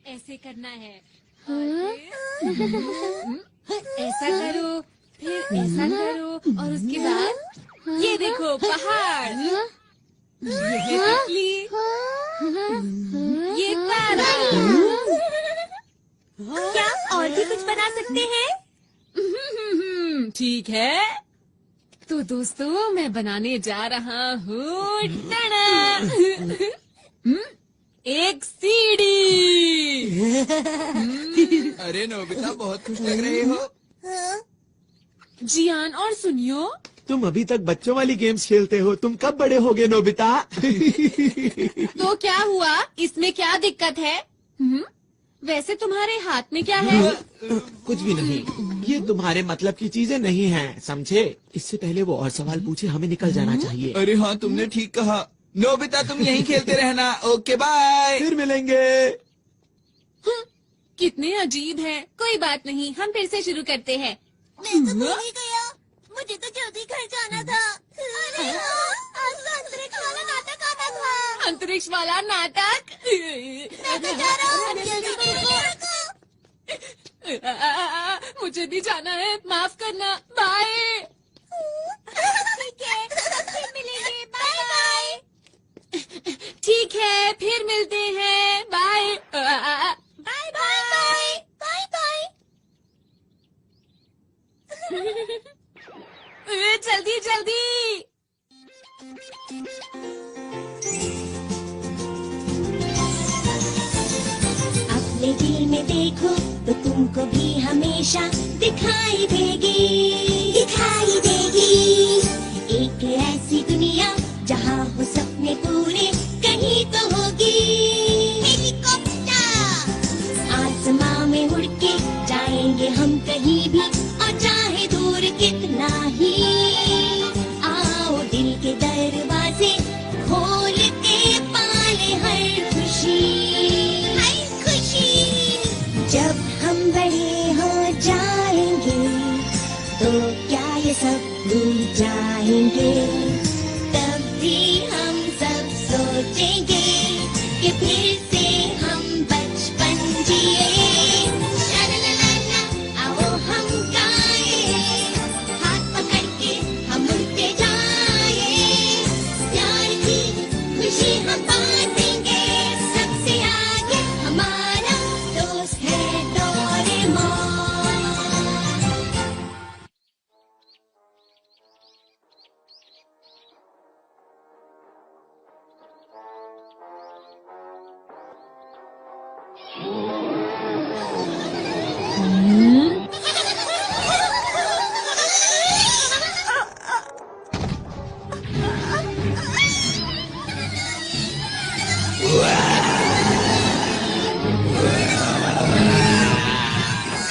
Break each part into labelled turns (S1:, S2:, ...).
S1: ऐसे करना है। ऐसा करो, फिर ऐसा करो और उसके बाद ये देखो पहाड़, ये तितली, ये तारा। क्या और भी कुछ बना सकते हैं? ठीक है, तो दोस्तों मैं बनाने जा रहा हूँ एक सीढ़ी।
S2: अरे नोबिता, बहुत खुश लग रहे हो।
S1: जियान और सुनियो,
S3: तुम अभी तक बच्चों वाली गेम्स खेलते हो, तुम कब बड़े होगे नोबिता?
S1: तो क्या हुआ, इसमें क्या दिक्कत है? वैसे तुम्हारे हाथ में क्या है?
S3: कुछ भी नहीं, ये तुम्हारे मतलब की चीजें नहीं हैं, समझे? इससे पहले वो और सवाल पूछे, हमें निकल जाना चाहिए।
S2: अरे हाँ, तुमने ठीक कहा। नोबिता तुम यहीं खेलते रहना। Okay bye.
S3: फिर मिलेंगे।
S1: कितने अजीब हैं। कोई बात नहीं, हम फिर से शुरू करते हैं।
S4: मैं तो भूल ही गया, मुझे तो जल्दी घर जाना था। अरे हाँ, आज तो अंतरिक्ष वाला नाटक आना था।
S1: अंतरिक्ष वाला नाटक?
S4: मैं तो जा रहा हूँ, जल्दी कीजिए।
S1: मुझे भी जाना है, माफ करना। बाय।
S4: ठीक है, फिर मिलेंगे। Bye bye.
S1: ठीक है, फिर मिलते हैं। Bye.
S4: Bye bye bye bye.
S1: जल्दी जल्दी।
S4: अपने दिल में देखो तो तुमको भी हमेशा दिखाई देगी, दिखाई देगी। एक ऐसी दुनिया जहाँ हो सपने पूरे कहीं तो होगी। हेलीकॉप्टर आसमां में उड़ के जाएंगे हम कहीं भी, और चाहे दूर कितना ही। आओ दिल के दरवाजे खोल के पाले हर खुशी, हर खुशी। जब हम बड़े हो जाएंगे तो क्या ये सब भूल जाएंगे? तब भी हम सब सोचेंगे कि फिर से हम बचपन जिए। शालालाला, आओ हम गाएं, हाथ पकड़ के हम उड़ते जाएं। प्यार की खुशी हम बांटेंगे, सबसे आगे हमारा दोस्त है डोरेमोन।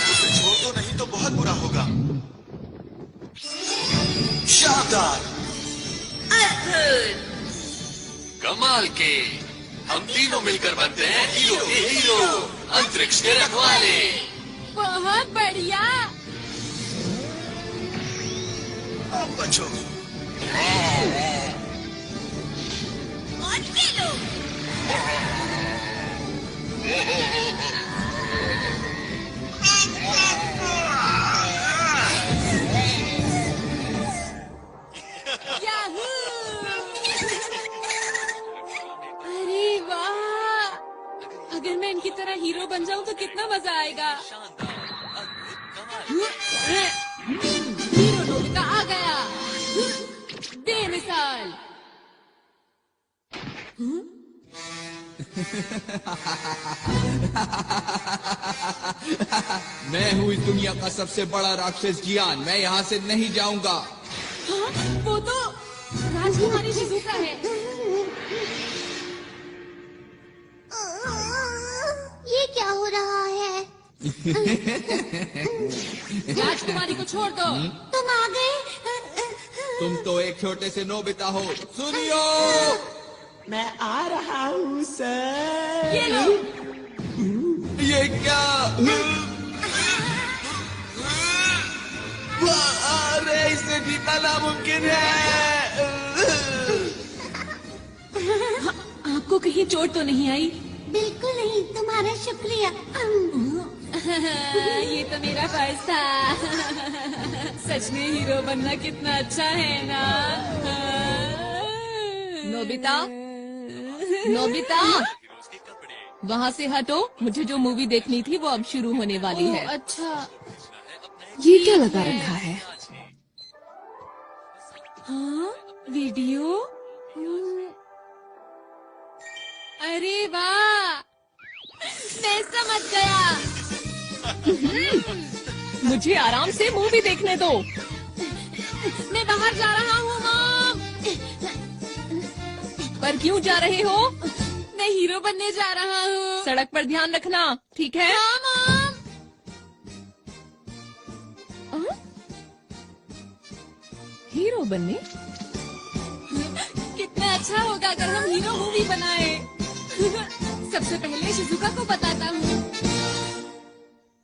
S5: उसे छोड़ दो, नहीं तो बहुत बुरा होगा। शानदार,
S6: कमाल के। हम तीनों मिलकर बनते हैं हीरो के हीरो, अंतरिक्ष के रखवाले।
S1: बहुत बढ़िया।
S5: अब बचो।
S4: और खेलो।
S1: याहू! अरे वाह, अगर मैं इनकी तरह हीरो बन जाऊं तो कितना मजा आएगा। हीरो नोबिता आ गया, बेमिसाल।
S2: मैं हूँ इस दुनिया का सबसे बड़ा राक्षस जियान। मैं यहाँ से नहीं जाऊंगा।
S1: हाँ, वो तो राजकुमारी शिजुका है।
S4: ये क्या हो रहा है?
S1: राजकुमारी को छोड़ दो।
S4: तुम आ गए?
S2: तुम तो एक छोटे से नोबिता हो। सुनियो,
S3: मैं आ रहा हूँ सर।
S1: ये लो।
S2: ये क्या? अरे इसे जीतना नामुमकिन है।
S1: आपको कहीं चोट तो नहीं आई?
S4: बिल्कुल नहीं, तुम्हारा शुक्रिया।
S1: ये तो मेरा फर्ज था। सच में हीरो बनना कितना अच्छा है ना।
S7: नोबिता, नोबिता, वहाँ से हटो। मुझे जो मूवी देखनी थी वो अब शुरू होने वाली है।
S1: अच्छा,
S7: ये क्या लगा रखा है?
S1: हाँ, वीडियो। अरे वाह, मैं समझ गया।
S7: मुझे आराम से मूवी देखने दो।
S1: मैं बाहर जा रहा हूँ मॉम।
S7: पर क्यों जा रहे हो?
S1: मैं हीरो बनने जा रहा हूँ।
S7: सड़क पर ध्यान रखना, ठीक है?
S1: हाँ मॉम।
S7: हीरो बनने?
S1: कितना अच्छा होगा अगर हम हीरो मूवी बनाए। सबसे पहले शिजुका को बताता हूँ।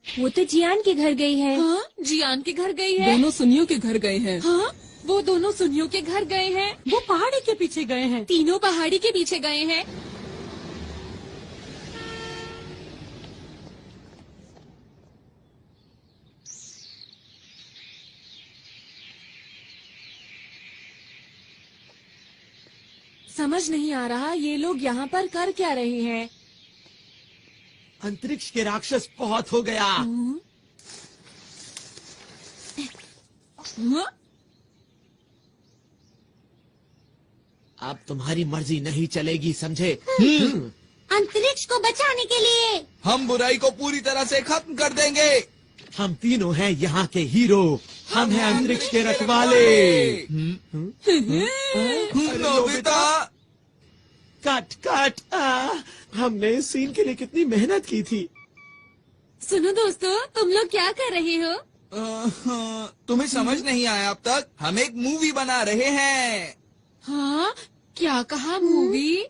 S8: वो तो जियान के घर गई है।
S1: हाँ, जियान के घर गई है।
S7: दोनों सुनियों के घर गए हैं।
S1: हाँ, वो दोनों सुनियों के घर गए हैं।
S8: वो पहाड़ी के पीछे गए हैं।
S1: तीनों पहाड़ी के पीछे गए हैं। समझ नहीं आ रहा ये लोग यहाँ पर कर क्या रहे हैं।
S3: अंतरिक्ष के राक्षस बहुत हो गया।
S1: हाँ?
S3: अब तुम्हारी मर्जी नहीं चलेगी, समझे?
S4: अंतरिक्ष को बचाने के लिए
S2: हम बुराई को पूरी तरह से खत्म कर देंगे।
S3: हम तीनों हैं यहाँ के हीरो। हम हैं अंतरिक्ष के रखवाले।
S2: Nobita,
S3: cut cut. हमने इस सीन के लिए कितनी मेहनत की थी।
S1: सुनो दोस्तों, तुम लोग क्या कर रहे हो?
S2: तुम्हें समझ नहीं आया अब तक? हम एक मूवी बना रहे हैं।
S1: हाँ, क्या कहा मूवी?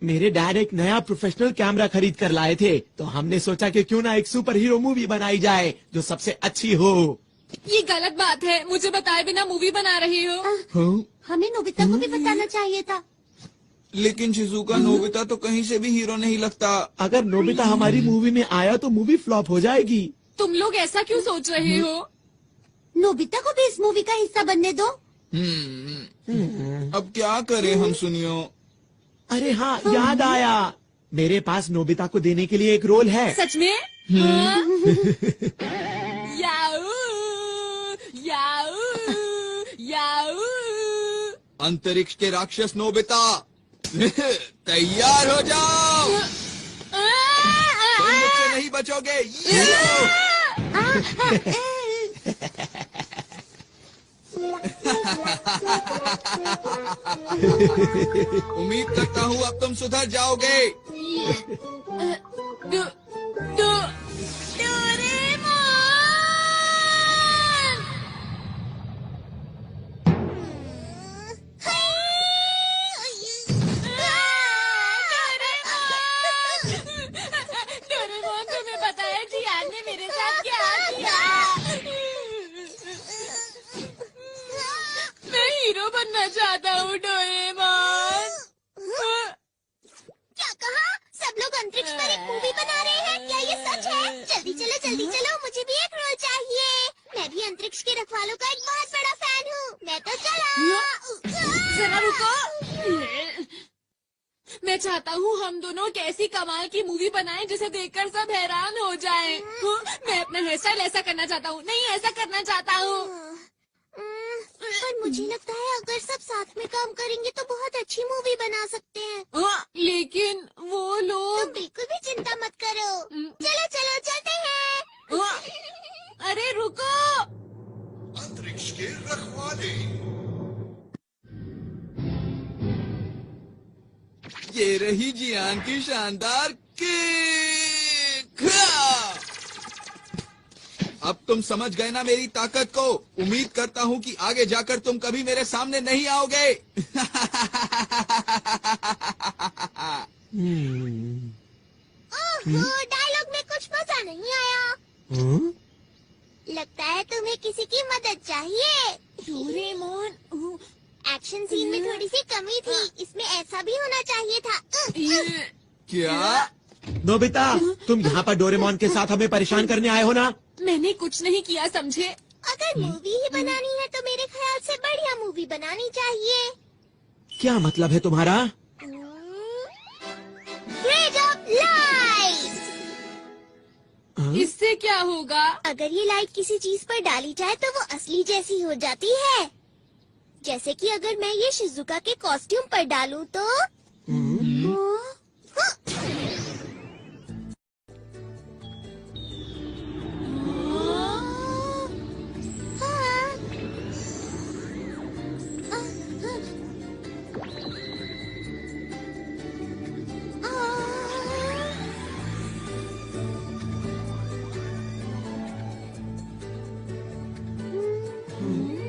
S3: मेरे डैड एक नया प्रोफेशनल कैमरा खरीद कर लाए थे, तो हमने सोचा कि क्यों ना एक सुपर हीरो मूवी बनाई जाए जो सबसे अच्छी हो।
S1: ये गलत बात है, मुझे बताए बिना मूवी बना रहे हो।
S4: हमें नोबिता को भी बताना चाहिए था।
S2: लेकिन शिजुका, नोबिता तो कहीं से भी हीरो नहीं लगता।
S3: अगर नोबिता हमारी मूवी में आया तो मूवी फ्लॉप हो जाएगी।
S1: तुम लोग ऐसा क्यों सोच रहे हो?
S4: नोबिता को भी इस मूवी का हिस्सा बनने दो।
S2: अब क्या करें हम सुनियो?
S3: अरे हाँ, याद आया, मेरे पास नोबिता को देने के लिए एक रोल है।
S1: सच में? हाँ? याऊ, याऊ, याऊ।
S2: अंतरिक्ष के राक्षस नोबिता, तैयार हो जाओ। तुम मुझसे नहीं बचोगे। ये लो। उम्मीद करता हूँ अब तुम सुधर जाओगे।
S1: डोरेमोन! डोरेमोन, तुम्हें पता है जियान ने मेरे साथ क्या किया? मैं हीरो बनना चाहता हूँ डोरेमोन।
S4: क्या कहा? सब लोग अंतरिक्ष पर एक मूवी बना रहे हैं? क्या ये सच है? जल्दी चलो, मुझे भी एक रोल चाहिए। मैं भी अंतरिक्ष के रखवालों का एक बहुत बड़ा फैन हूँ। मैं तो चला।
S1: जरा रुको। मैं चाहता हूँ हम दोनों कैसी कमाल की मूवी बनाएं जिसे देखकर सब हैरान हो जाएं। मैं अपना हेयर स्टाइल ऐसा करना चाहता हूँ। नहीं, ऐसा करना चाहता हूँ।
S4: पर मुझे लगता है अगर सब साथ में काम करेंगे तो बहुत अच्छी मूवी बना सकते हैं।
S1: लेकिन वो
S4: तुम
S1: लोग।
S4: बिल्कुल भी चिंता मत करो। चलो चलते हैं।
S1: अरे रुको।
S5: अंतरिक्ष के रखवाले।
S2: ये रही जियान की शानदार किक। अब तुम समझ गए ना मेरी ताकत को। उम्मीद करता हूँ कि आगे जाकर तुम कभी मेरे सामने नहीं आओगे।
S4: डायलॉग में कुछ मजा नहीं आया। लगता है तुम्हें किसी की मदद चाहिए।
S1: डोरेमोन।
S4: एक्शन सीन में थोड़ी सी कमी थी, इसमें ऐसा भी होना चाहिए था।
S2: क्या?
S3: नोबिता, तुम यहाँ पर डोरेमोन के साथ हमें परेशान करने आए हो ना?
S7: मैंने कुछ नहीं किया, समझे?
S4: अगर मूवी ही बनानी है तो मेरे ख्याल से बढ़िया मूवी बनानी चाहिए।
S3: क्या मतलब है तुम्हारा?
S4: Grade of light.
S7: इससे क्या होगा?
S4: अगर ये लाइट किसी चीज पर डाली जाए तो वो असली जैसी हो जाती है। जैसे कि अगर मैं ये शिजुका के कॉस्ट्यूम पर डालूं तो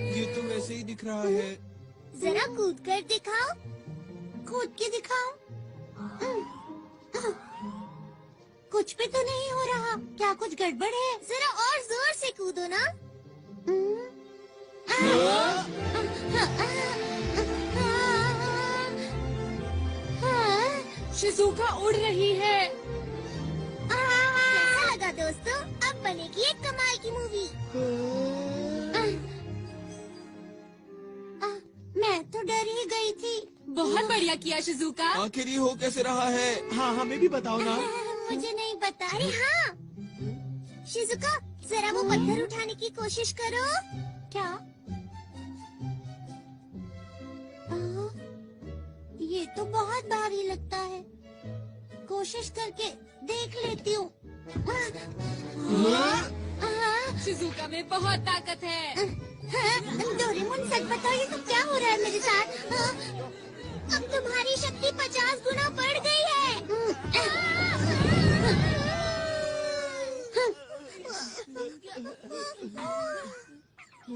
S2: ये तो वैसे ही दिख रहा है।
S4: जरा कूद कर दिखाओ। कूद के दिखाओ। कुछ भी तो नहीं हो रहा। क्या कुछ गड़बड़ है? जरा और जोर से कूदो ना।
S7: शिजुका उड़ रही है।
S4: कैसा लगा दोस्तों? अब बनेगी एक कमाल की मूवी। मैं तो डर ही गई थी।
S7: बहुत बढ़िया किया शिजुका।
S2: आखिर ये हो कैसे रहा है?
S3: हाँ, हमें भी बताओ ना।
S4: मुझे नहीं पता। अरे हाँ, शिजुका जरा वो पत्थर उठाने की कोशिश करो। क्या? ये तो बहुत भारी लगता है। कोशिश करके देख लेती हूँ।
S7: शिजुका में बहुत ताकत है।
S4: डोरेमोन सच बताओ, ये तो क्या हो रहा है मेरे साथ? अब तुम्हारी शक्ति 50 गुना बढ़ गई है।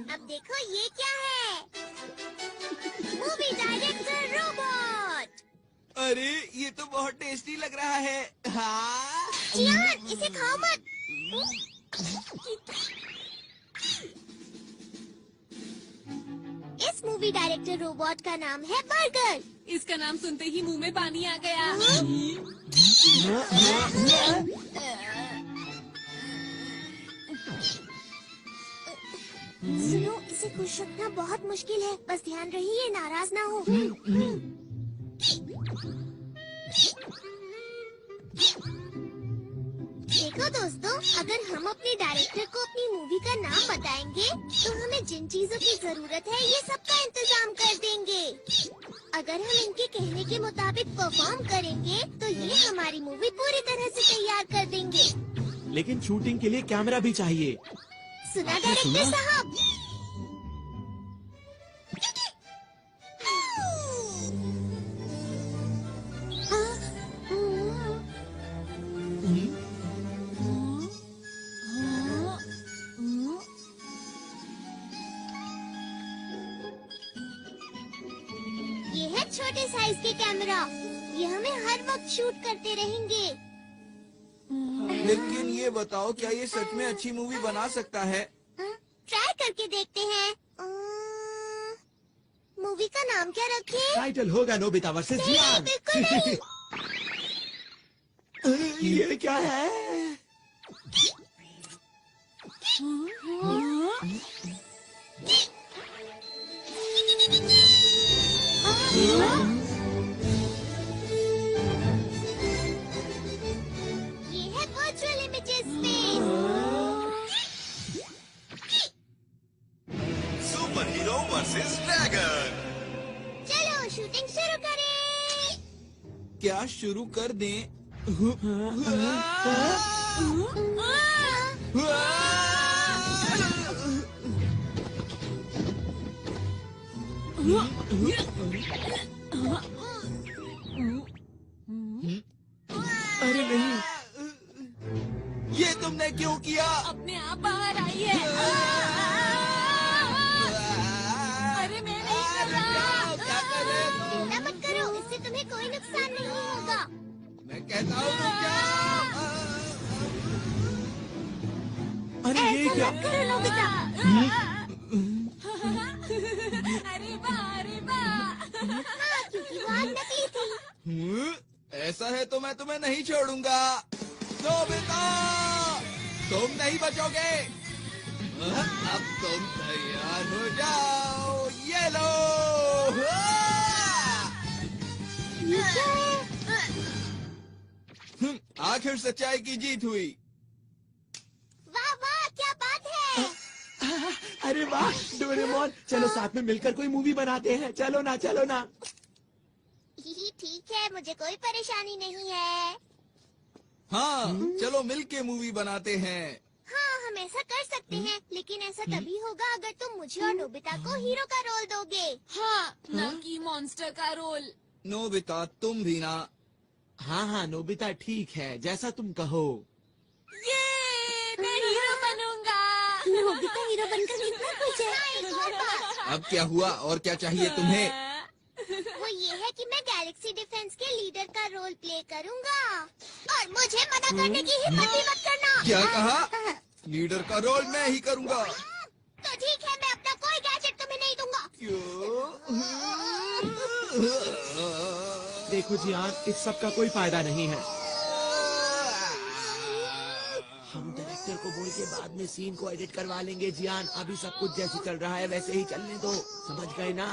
S4: अब देखो ये क्या है? Movie director robot.
S2: अरे ये तो बहुत टेस्टी लग रहा है। हाँ।
S4: जियान, इसे खाओ मत। इस मूवी डायरेक्टर रोबोट का नाम है बर्गर।
S7: इसका नाम सुनते ही मुंह में पानी आ गया।
S4: सुनो, इसे खुश रखना बहुत मुश्किल है। बस ध्यान रहिए, नाराज ना हो। देखो दोस्तों, अगर हम अपने डायरेक्टर को अपनी मूवी का नाम बताएंगे तो हमें जिन चीजों की जरूरत है ये सबका इंतजाम कर देंगे। अगर हम इनके कहने के मुताबिक परफॉर्म करेंगे तो ये हमारी मूवी पूरी तरह से तैयार कर देंगे।
S3: लेकिन शूटिंग के लिए कैमरा भी चाहिए।
S4: सुना डायरेक्टर साहब? ये है छोटे साइज के कैमरा। ये हमें हर वक्त शूट करते रहेंगे।
S2: लेकिन ये बताओ, क्या ये सच में अच्छी मूवी बना सकता है?
S4: ट्राई करके देखते हैं। मूवी का नाम क्या रखें?
S3: टाइटल होगा नोबिता वर्सेस
S4: नहीं,
S3: जियान।
S4: बिल्कुल नहीं।
S3: ये क्या है?
S4: ये है virtual images space.
S5: Super hero versus dragon.
S4: चलो शूटिंग शुरू करें।
S2: क्या शुरू कर दें?
S3: अरे नहीं,
S2: ये तुमने क्यों किया?
S7: अपने आप बाहर आइए। अरे मैं नहीं कर रहा।
S2: क्या कर रहे हो?
S4: चिंता मत करो, इससे तुम्हें कोई नुकसान नहीं होगा।
S2: मैं कहता हूँ तो क्या?
S3: अरे ये
S4: ऐसा
S3: क्या?
S4: मत करो नोबिता।
S7: अरे वाह, अरे वाह।
S4: हाँ, क्योंकि वो आग नकली थी।
S2: ऐसा है तो मैं तुम्हें नहीं छोड़ूंगा। नोबिता, तुम नहीं बचोगे। अब तुम तैयार हो जाओ। ये लो। आखिर सच्चाई की जीत हुई।
S4: वाह वाह, क्या बात है।
S3: अरे वाह डोरेमोन, चलो साथ में मिलकर कोई मूवी बनाते हैं। चलो ना, चलो ना।
S4: ठीक है, मुझे कोई परेशानी नहीं है।
S2: हाँ, चलो मिलके मूवी बनाते हैं।
S4: हाँ, हम ऐसा कर सकते हैं, लेकिन ऐसा तभी होगा अगर तुम मुझे और नोबिता को हीरो का रोल दोगे।
S1: हाँ, ना कि मॉन्स्टर का रोल।
S2: नोबिता, तुम भी ना।
S3: हाँ हाँ नोबिता, ठीक है, जैसा तुम कहो।
S1: ये मैं हीरो बनूंगा।
S4: नोबिता हीरो बनकर कितना खुश है। एक और बात,
S2: अब क्या हुआ और क्या चाहिए तुम्हें?
S4: वो ये है कि मैं गैलेक्सी डिफेंस के लीडर का रोल प्ले करूंगा और मुझे मना करने की हिम्मत भी मत करना।
S2: क्या कहा? लीडर का रोल मैं ही करूंगा।
S4: तो ठीक है, मैं अपना कोई गैजेट तुम्हें नहीं दूंगा।
S2: क्यों?
S3: देखो जियान, इस सब का कोई फायदा नहीं है। हम डायरेक्टर को बोल के बाद में सीन को एडिट करवा लेंगे जियान। अभी सब कुछ जैसे चल रहा है वैसे ही चलने दो, समझ गए ना?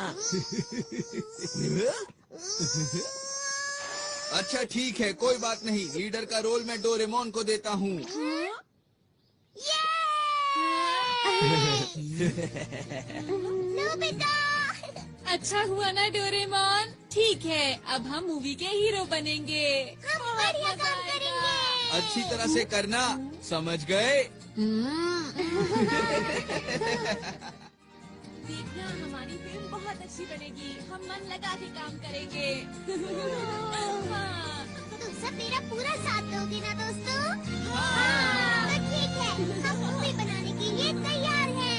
S2: अच्छा ठीक है, कोई बात नहीं। लीडर का रोल मैं डोरेमोन को देता हूँ।
S4: नोबिता,
S1: अच्छा हुआ ना डोरेमोन। ठीक है, अब हम मूवी के हीरो बनेंगे।
S4: हम बढ़िया काम करेंगे।
S2: अच्छी तरह से करना, समझ गए?
S1: देखना, हमारी फिल्म बहुत अच्छी बनेगी। हम मन लगा के काम करेंगे। हाँ।
S4: तुम सब मेरा पूरा साथ दोगे ना दोस्तों? हाँ। तो ठीक है, हम मूवी बनाने के लिए तैयार हैं।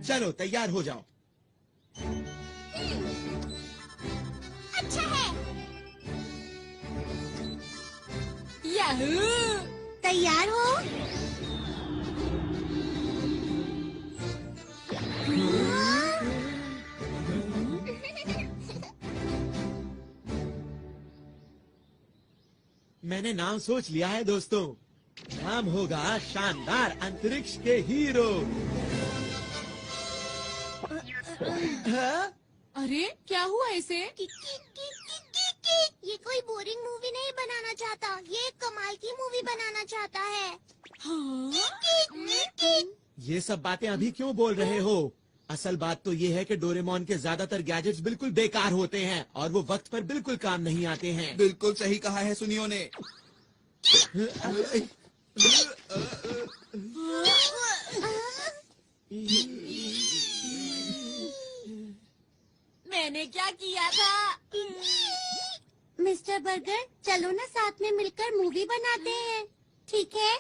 S3: चलो तैयार हो जाओ।
S4: अच्छा है।
S1: याहू!
S4: तैयार हो?
S3: मैंने नाम सोच लिया है दोस्तों। नाम होगा शानदार अंतरिक्ष के हीरो।
S1: अरे क्या हुआ इसे?
S4: ये कोई बोरिंग मूवी नहीं बनाना चाहता, ये एक कमाल की मूवी बनाना चाहता है।
S1: हाँ?
S3: ये सब बातें अभी क्यों बोल रहे हो? असल बात तो ये है कि डोरेमोन के ज्यादातर गैजेट्स बिल्कुल बेकार होते हैं और वो वक्त पर बिल्कुल काम नहीं आते हैं।
S2: बिल्कुल सही कहा है सुनियो ने।
S1: मैंने क्या किया था?
S4: मिस्टर बर्गर, चलो ना साथ में मिलकर मूवी बनाते हैं, ठीक है?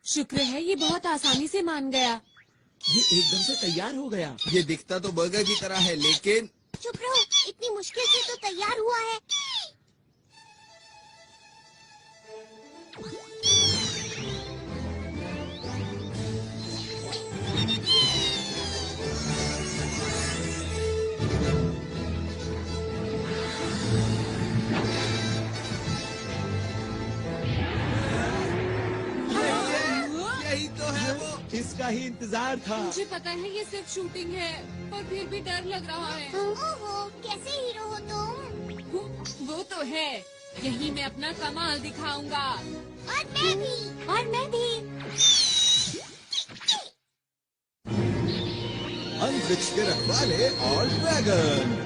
S1: शुक्र है ये बहुत आसानी से मान गया।
S3: ये एकदम से तैयार हो गया।
S2: ये दिखता तो बर्गर की तरह है, लेकिन
S4: चुप रहो, इतनी मुश्किल से तो तैयार हुआ है।
S2: यही तो है वो।
S3: इसका ही इंतजार था।
S1: मुझे पता है ये सिर्फ शूटिंग है, पर फिर भी डर लग रहा है।
S4: ओहो, कैसे हीरो हो तुम?
S1: वो तो है, यही मैं अपना कमाल दिखाऊंगा।
S4: और मैं भी। और मैं भी।
S2: अंतरिक्ष के रखवाले और ड्रैगन।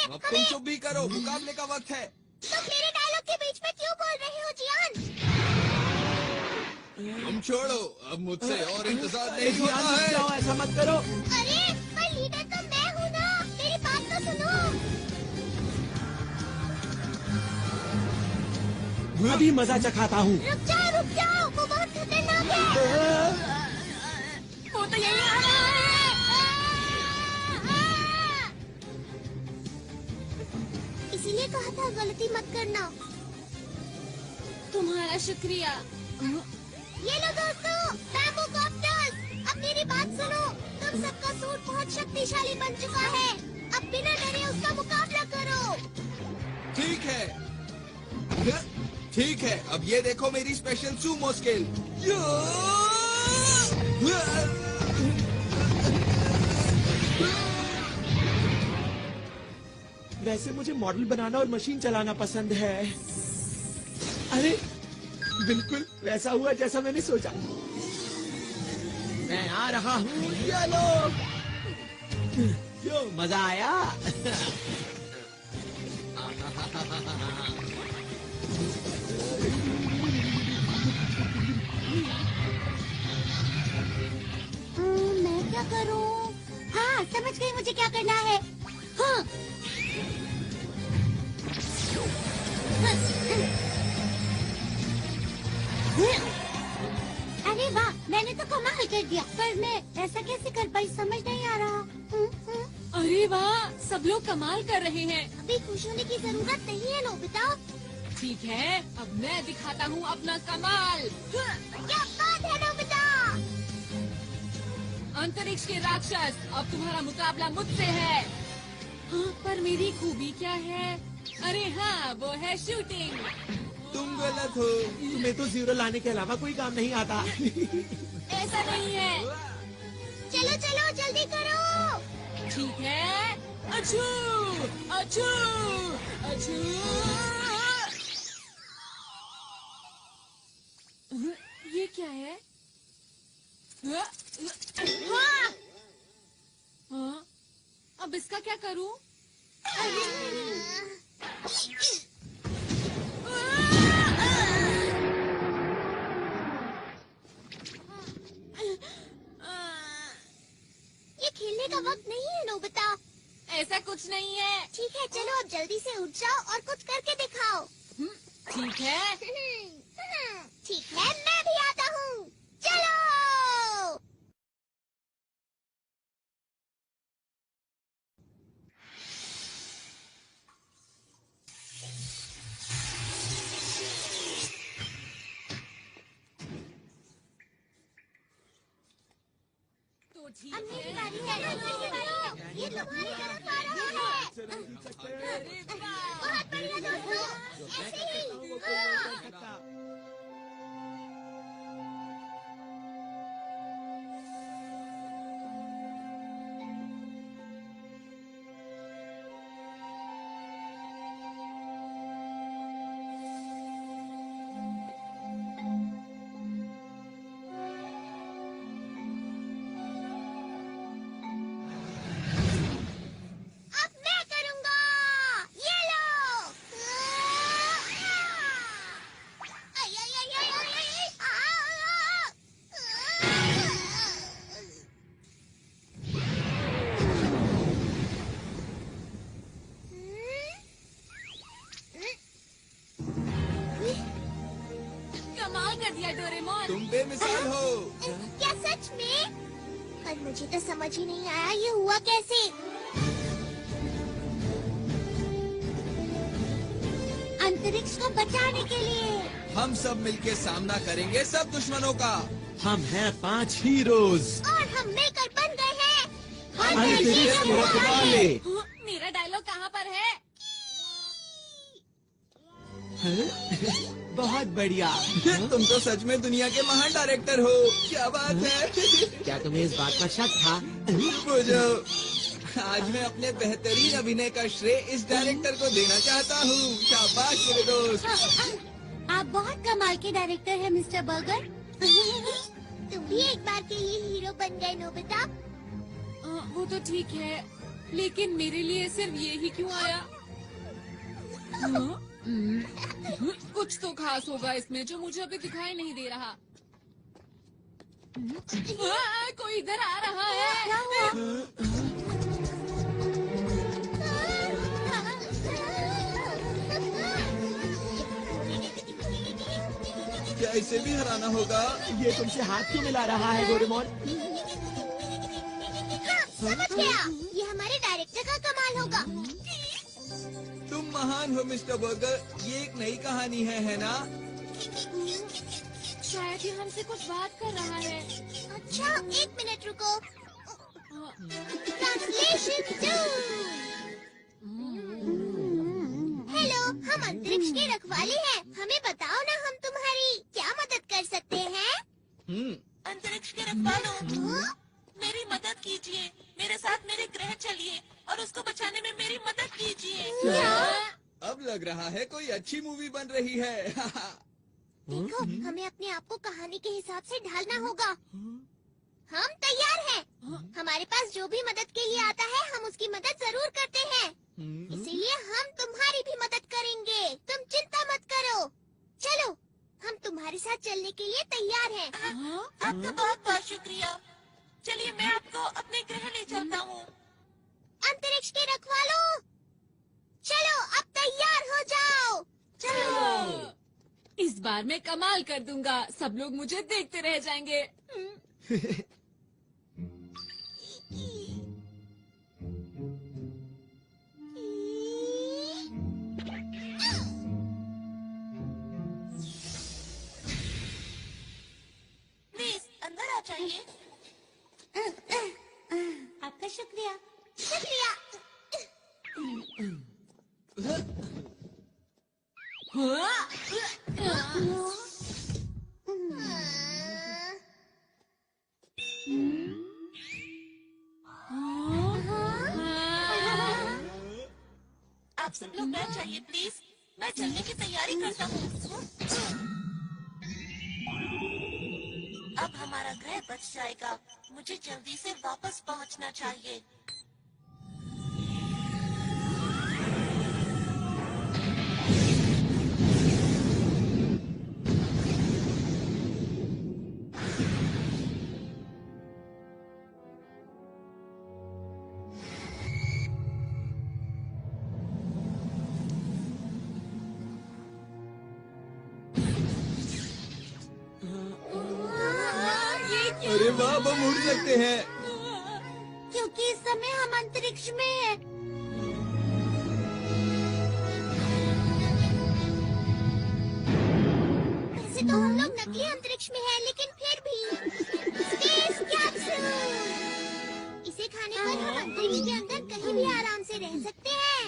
S2: अब तुम चुप भी करो, मुकाबले का वक्त है।
S4: तुम मेरे डायलॉग के बीच में क्यों बोल रहे हो जियान?
S2: तुम छोड़ो, अब मुझसे और इंतजार नहीं
S3: जियान,
S2: होता
S3: रुक
S2: है।
S3: जाओ, ऐसा मत करो।
S4: अरे पर लीडर तो मैं हूँ ना, मेरी बात तो सुनो।
S3: अभी मजा चखाता हूँ।
S4: रुक जाओ, वो बहुत खतरनाक है।
S7: वो तो यही आ रहा है।
S4: इसीलिए कहा था गलती मत करना।
S1: तुम्हारा शुक्रिया।
S4: ये लो दोस्तों, बैम्बू कॉप्टर्स। अब मेरी बात सुनो, तुम सबका सूट बहुत शक्तिशाली बन चुका है। अब बिना डरे उसका मुकाबला करो।
S2: ठीक है, अब ये देखो मेरी स्पेशल सूमो स्किल।
S3: वैसे मुझे मॉडल बनाना और मशीन चलाना पसंद है। अरे बिल्कुल वैसा हुआ जैसा मैंने सोचा। मैं आ रहा हूँ, ये लो। क्यों मजा आया?
S4: मैं क्या करूं? हाँ, समझ गई मुझे क्या करना है। हाँ। अरे वाह, मैंने तो कमाल कर दिया, पर मैं ऐसा कैसे कर पाई समझ नहीं आ रहा।
S1: अरे वाह, सब लोग कमाल कर रहे हैं।
S4: अभी खुश होने की जरूरत नहीं है नोबिता।
S1: ठीक है, अब मैं दिखाता हूँ अपना कमाल।
S4: क्या बात है नोबिता?
S1: अंतरिक्ष के राक्षस, अब तुम्हारा मुकाबला मुझसे है। हाँ, पर मेरी खूबी क्या है? अरे हाँ, वो है शूटिंग।
S2: तुम गलत हो।
S3: तुम्हें तो जीरो लाने के अलावा कोई काम नहीं आता।
S1: ऐसा नहीं है।
S4: चलो जल्दी करो।
S1: ठीक है, अच्छू अच्छू अच्छू। ये क्या है? हाँ, अब इसका क्या करूं?
S4: ये खेलने का वक्त नहीं है नोबिता।
S1: ऐसा कुछ नहीं है।
S4: ठीक है, चलो अब जल्दी से उठ जाओ और कुछ करके दिखाओ।
S1: ठीक है।
S4: ठीक है, मैं भी आता हूँ। चलो।
S1: तो ठीक
S4: अब मेरी
S1: है।
S4: बारी है। ये तुम्हारी तरफ आ रहा है। बहुत बढ़िया दोस्तों, ऐसे ही। हाँ। अब मैं करूंगा। ये लो। आई, आई, आई, आई, आई, आई,
S1: कमाल कर दिया डोरेमोन।
S2: तुम बेमिसाल हो।
S4: क्या सच में? पर मुझे तो समझ ही नहीं आया ये हुआ कैसे। अंतरिक्ष को बचाने के लिए।
S2: हम सब मिलके सामना करेंगे सब दुश्मनों का।
S3: हम हैं 5 हीरोज।
S4: और हम मिलकर बन गए हैं
S3: अंतरिक्ष के रखवाले।
S1: हाँ, मेरा डायलॉग कहाँ पर है?
S3: हैं? बहुत बढ़िया।
S2: तुम तो सच में दुनिया के महान डायरेक्टर हो। क्या बात है।
S3: क्या तुम्हें इस बात का शक था?
S2: बुझो, आज मैं अपने बेहतरीन अभिनय का श्रेय इस डायरेक्टर को देना चाहता हूँ। शाबाश मेरे दोस्त।
S4: आप बहुत कमाल के डायरेक्टर हैं मिस्टर बर्गर। तुम भी एक बार के लिए हीरो बन गए नोबिता।
S1: वो तो ठीक है, लेकिन मेरे लिए सिर्फ ये ही क्यों आया? हाँ? कुछ तो खास होगा इसमें जो मुझे अभी दिखाई नहीं दे रहा। कोई इधर आ रहा है।
S2: क्या इसे भी हराना होगा?
S3: ये तुमसे हाथ क्यों मिला रहा है डोरेमोन?
S4: समझ गया, ये हमारे डायरेक्टर का कमाल होगा।
S2: तुम महान हो मिस्टर बर्गर, ये एक नई कहानी है ना?
S1: शायद ये हमसे कुछ बात कर रहा है।
S4: अच्छा, एक मिनट रुको। ट्रांसलेशन 2। हेलो, हम अंतरिक्ष के रखवाले हैं। हमें बताओ ना, हम तुम्हारी क्या मदद कर सकते हैं?
S9: अंतरिक्ष के रखवालों, मेरी मदद कीजिए। मेरे साथ मेरे ग्रह चलिए और उसको बचाने में मेरी मदद कीजिए।
S2: अब लग रहा है कोई अच्छी मूवी बन रही है।
S4: देखो, हमें अपने आप को कहानी के हिसाब से ढालना होगा। हम तैयार हैं। हमारे पास जो भी मदद के लिए आता है, हम उसकी मदद जरूर करते हैं। इसीलिए हम तुम्हारी भी मदद करेंगे। तुम चिंता मत करो। चलो, हम तुम्हारे साथ चलने के लिए तैयार हैं।
S9: आपका बहुत बहुत शुक्रिया। चलिए, मैं आपको अपने ग्रह ले चलता हूँ।
S4: अंतरिक्ष के रखवालों, चलो अब तैयार हो जाओ।
S1: चलो, इस बार मैं कमाल कर दूंगा। सब लोग मुझे देखते रह जाएंगे।
S9: प्लीज अंदर आ जाइए।
S4: आपका शुक्रिया। शुक्रिया।
S9: आप सब लोग बैठ जाइए प्लीज। मैं चलने की तैयारी करता हूँ। अब हमारा ग्रह बच जाएगा। मुझे जल्दी से वापस पहुँचना चाहिए।
S2: अरे वाह, हम उड़ सकते हैं।
S4: क्योंकि इस समय हम अंतरिक्ष में हैं। वैसे तो हम लोग नकली अंतरिक्ष में हैं, लेकिन फिर भी स्पेस कैप्सूल। इसे खाने पर हम अंतरिक्ष के अंदर कहीं भी आराम से रह सकते हैं।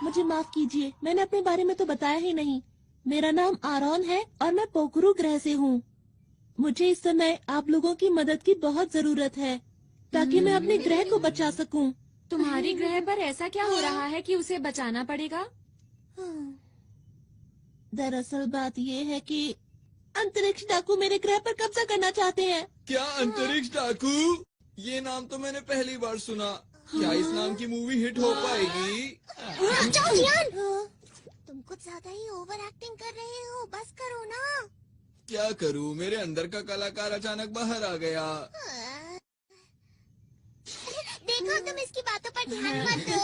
S7: मुझे माफ कीजिए, मैंने अपने बारे में तो बताया ही नहीं। मेरा नाम आरोन है और मैं पोखरू ग्रह से हूँ। मुझे इस समय आप लोगों की मदद की बहुत जरूरत है ताकि मैं अपने ग्रह को बचा सकूं।
S1: तुम्हारी ग्रह पर ऐसा क्या हो रहा है कि उसे बचाना पड़ेगा?
S7: दरअसल बात ये है कि अंतरिक्ष डाकू मेरे ग्रह पर कब्जा करना चाहते हैं।
S2: क्या अंतरिक्ष डाकू? ये नाम तो मैंने पहली बार सुना। क्या इस नाम की मूवी हिट हो पाएगी?
S4: तुम कुछ ज्यादा ही ओवर एक्टिंग कर रहे हो। बस करो ना।
S2: क्या करूं, मेरे अंदर का कलाकार अचानक बाहर आ गया।
S4: देखो, तुम इसकी बातों पर ध्यान मत दो।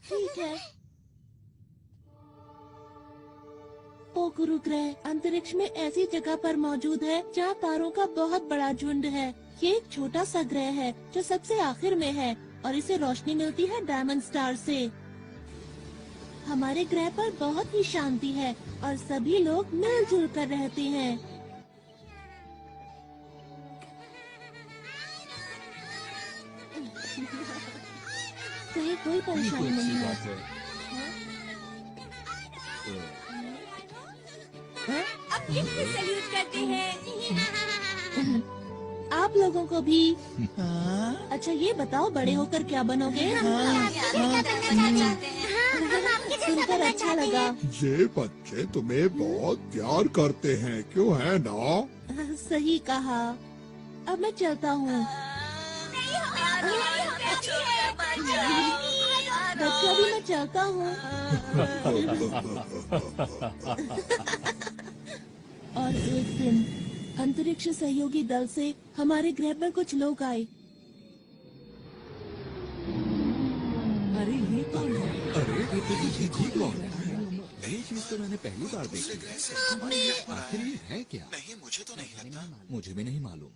S7: ठीक है। पोखरू ग्रह अंतरिक्ष में ऐसी जगह पर मौजूद है जहाँ तारों का बहुत बड़ा झुंड है। ये एक छोटा सा ग्रह है जो सबसे आखिर में है और इसे रोशनी मिलती है डायमंड स्टार से। हमारे ग्रह पर बहुत ही शांति है और सभी लोग मिलजुल कर रहते हैं। कहीं कोई परेशानी नहीं है।
S1: अब किससे सैल्यूट करते हैं?
S7: आप लोगों को भी। अच्छा, ये बताओ, बड़े होकर क्या बनोगे?
S4: हम आपकी
S7: सुनकर अच्छा लगा।
S2: ये बच्चे तुम्हें बहुत प्यार करते हैं, क्यों है ना?
S7: सही कहा। अब मैं चलता हूँ। बच्चों, अभी मैं चलता हूँ। और एक दिन अंतरिक्ष सहयोगी दल से हमारे ग्रह पर कुछ लोग आए।
S2: अरे ये कौन है? ये कौन है? यही चीज तो मैंने पहली बार देखी। आखिर ये है क्या?
S5: नहीं, मुझे तो नहीं लगता।
S2: मुझे भी नहीं मालूम।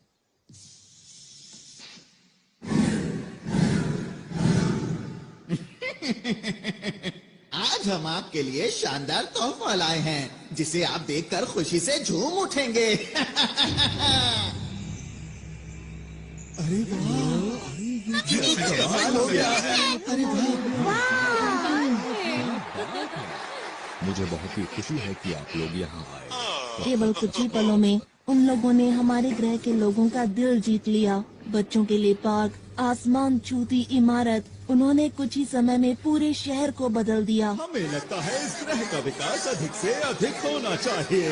S10: आज हम आपके लिए शानदार तोहफा लाए हैं, जिसे आप देखकर खुशी से झूम उठेंगे।
S2: अरे वाह! ये कमाल हो गया! अरे वाह! मुझे बहुत ही खुशी है कि आप लोग यहाँ आए।
S7: केवल कुछ ही पलों में उन लोगों ने हमारे ग्रह के लोगों का दिल जीत लिया। बच्चों के लिए पार्क, आसमान छूती इमारत, उन्होंने कुछ ही समय में पूरे शहर को बदल दिया।
S2: हमें लगता है इस ग्रह का विकास अधिक से अधिक होना चाहिए।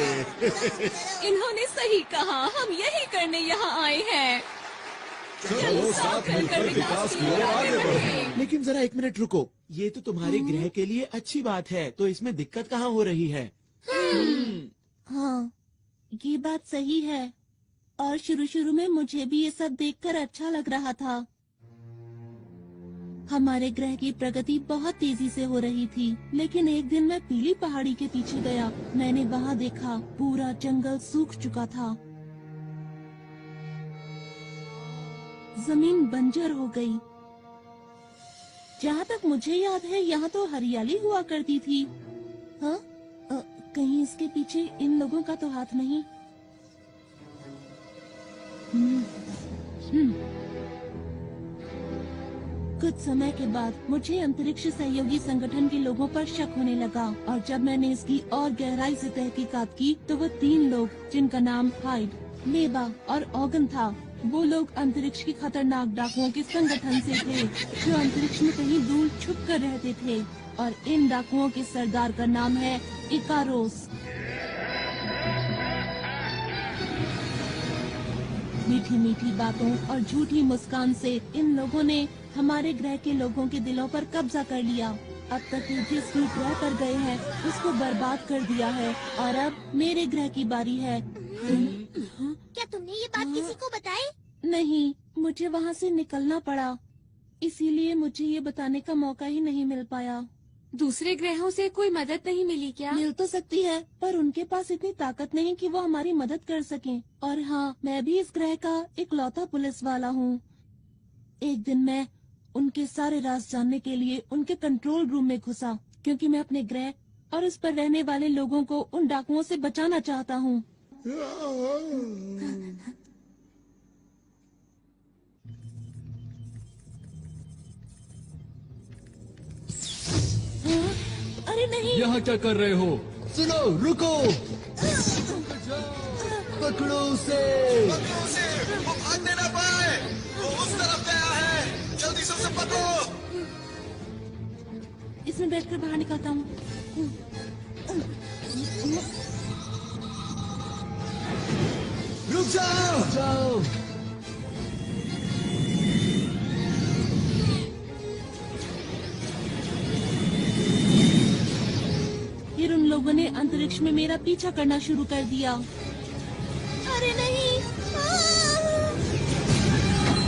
S1: इन्होंने सही कहा, हम यही करने यहाँ आए हैं।
S2: चलो साथ मिलकर विकास की ओर आगे बढ़ें।
S3: लेकिन जरा एक मिनट रुको, ये तो तुम्हारे ग्रह के लिए अच्छी बात है, तो इसमें दिक्कत कहाँ हो रही है?
S7: हाँ, ये बात सही है। और शुरू में मुझे भी ये सब देखकर अच्छा लग रहा था। हमारे ग्रह की प्रगति बहुत तेजी से हो रही थी, लेकिन एक दिन मैं पीली पहाड़ी के पीछे गया। मैंने वहाँ देखा, पूरा जंगल सूख चुका था। जमीन बंजर हो गई। जहाँ तक मुझे याद है, यहाँ तो हरियाली हुआ करती थी। हाँ? कहीं इसके पीछे इन लोगों का तो हाथ नहीं? कुछ समय के बाद मुझे अंतरिक्ष सहयोगी संगठन के लोगों पर शक होने लगा, और जब मैंने इसकी और गहराई से तहकीकात की तो वो 3 लोग, जिनका नाम हाइड, मेबा और ऑगन था, वो लोग अंतरिक्ष के खतरनाक डाकुओं के संगठन से थे, जो अंतरिक्ष में कहीं दूर छुप कर रहते थे। और इन डाकुओं के सरदार का नाम है इकारोस। मीठी मीठी बातों और झूठी मुस्कान से इन लोगों ने हमारे ग्रह के लोगों के दिलों पर कब्जा कर लिया। अब तक ये जिस भी ग्रह पर गए हैं उसको बर्बाद कर दिया है, और अब मेरे ग्रह की बारी है।
S4: क्या तुमने ये बात किसी को बताई?
S7: नहीं, मुझे वहाँ से निकलना पड़ा, इसीलिए मुझे ये बताने का मौका ही नहीं मिल पाया।
S1: दूसरे ग्रहों से कोई मदद नहीं मिली क्या?
S7: मिल तो सकती है, पर उनके पास इतनी ताकत नहीं कि वो हमारी मदद कर सकें। और हाँ, मैं भी इस ग्रह का इकलौता पुलिस वाला हूँ। एक दिन मैं उनके सारे राज जानने के लिए उनके कंट्रोल रूम में घुसा, क्योंकि मैं अपने ग्रह और उस पर रहने वाले लोगों को उन डाकुओं से बचाना चाहता हूँ। अरे नहीं!
S2: यहाँ क्या कर रहे हो? सुनो, रुको! पकड़ो उसे!
S5: पकड़ो उसे! वो भागने ना पाए! वो उस तरफ गया है! जल्दी से उसे पकड़ो!
S7: इसमें बैठकर बाहर निकलता हूँ।
S2: रुक जाओ!
S7: फिर उन लोगों ने अंतरिक्ष में मेरा पीछा करना शुरू कर दिया। अरे नहीं!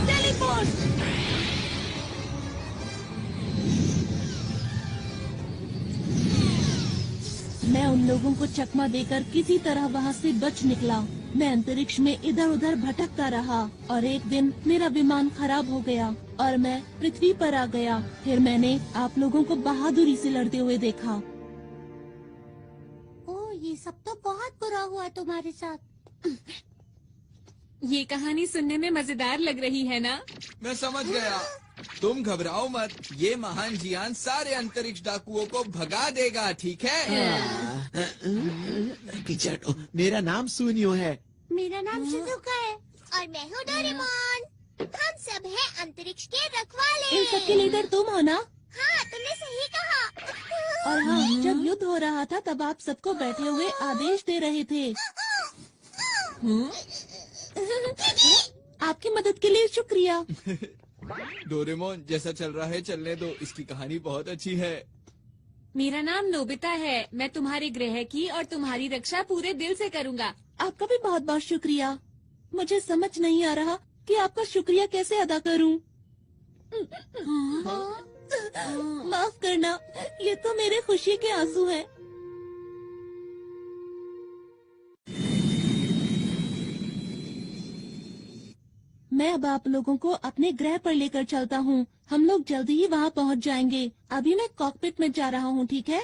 S7: टेलीपोर्ट! मैं उन लोगों को चकमा देकर किसी तरह वहाँ से बच निकला। मैं अंतरिक्ष में इधर उधर भटकता रहा, और एक दिन मेरा विमान खराब हो गया और मैं पृथ्वी पर आ गया। फिर मैंने आप लोगों को बहादुरी से लड़ते हुए देखा।
S4: ये सब तो बहुत बुरा हुआ तुम्हारे साथ।
S1: ये कहानी सुनने में मजेदार लग रही है ना?
S2: मैं समझ गया। तुम घबराओ मत, ये महान जियान सारे अंतरिक्ष डाकुओं को भगा देगा, ठीक है?
S3: पीछे हटो, मेरा नाम सुनियो है।
S4: मेरा नाम शिजुका है और मैं हूँ डोरेमोन। हम सब हैं अंतरिक्ष के रखवाले।
S7: इन सबके लीडर तुम हो ना?
S4: हाँ, तुमने सही कहा।
S7: और हाँ, जब युद्ध हो रहा था तब आप सबको बैठे हुए आदेश दे रहे थे। आपकी मदद के लिए शुक्रिया।
S2: डोरेमोन, जैसा चल रहा है चलने दो, इसकी कहानी बहुत अच्छी है।
S1: मेरा नाम नोबिता है। मैं तुम्हारे ग्रह की और तुम्हारी रक्षा पूरे दिल से करूँगा।
S7: आपका भी बहुत बहुत शुक्रिया। मुझे समझ नहीं आ रहा कि आपका शुक्रिया कैसे अदा करूं। माफ करना, ये तो मेरे खुशी के आंसू हैं। मैं अब आप लोगों को अपने ग्रह पर लेकर चलता हूँ। हम लोग जल्दी ही वहाँ पहुँच जाएंगे। अभी मैं कॉकपिट में जा रहा हूँ, ठीक है?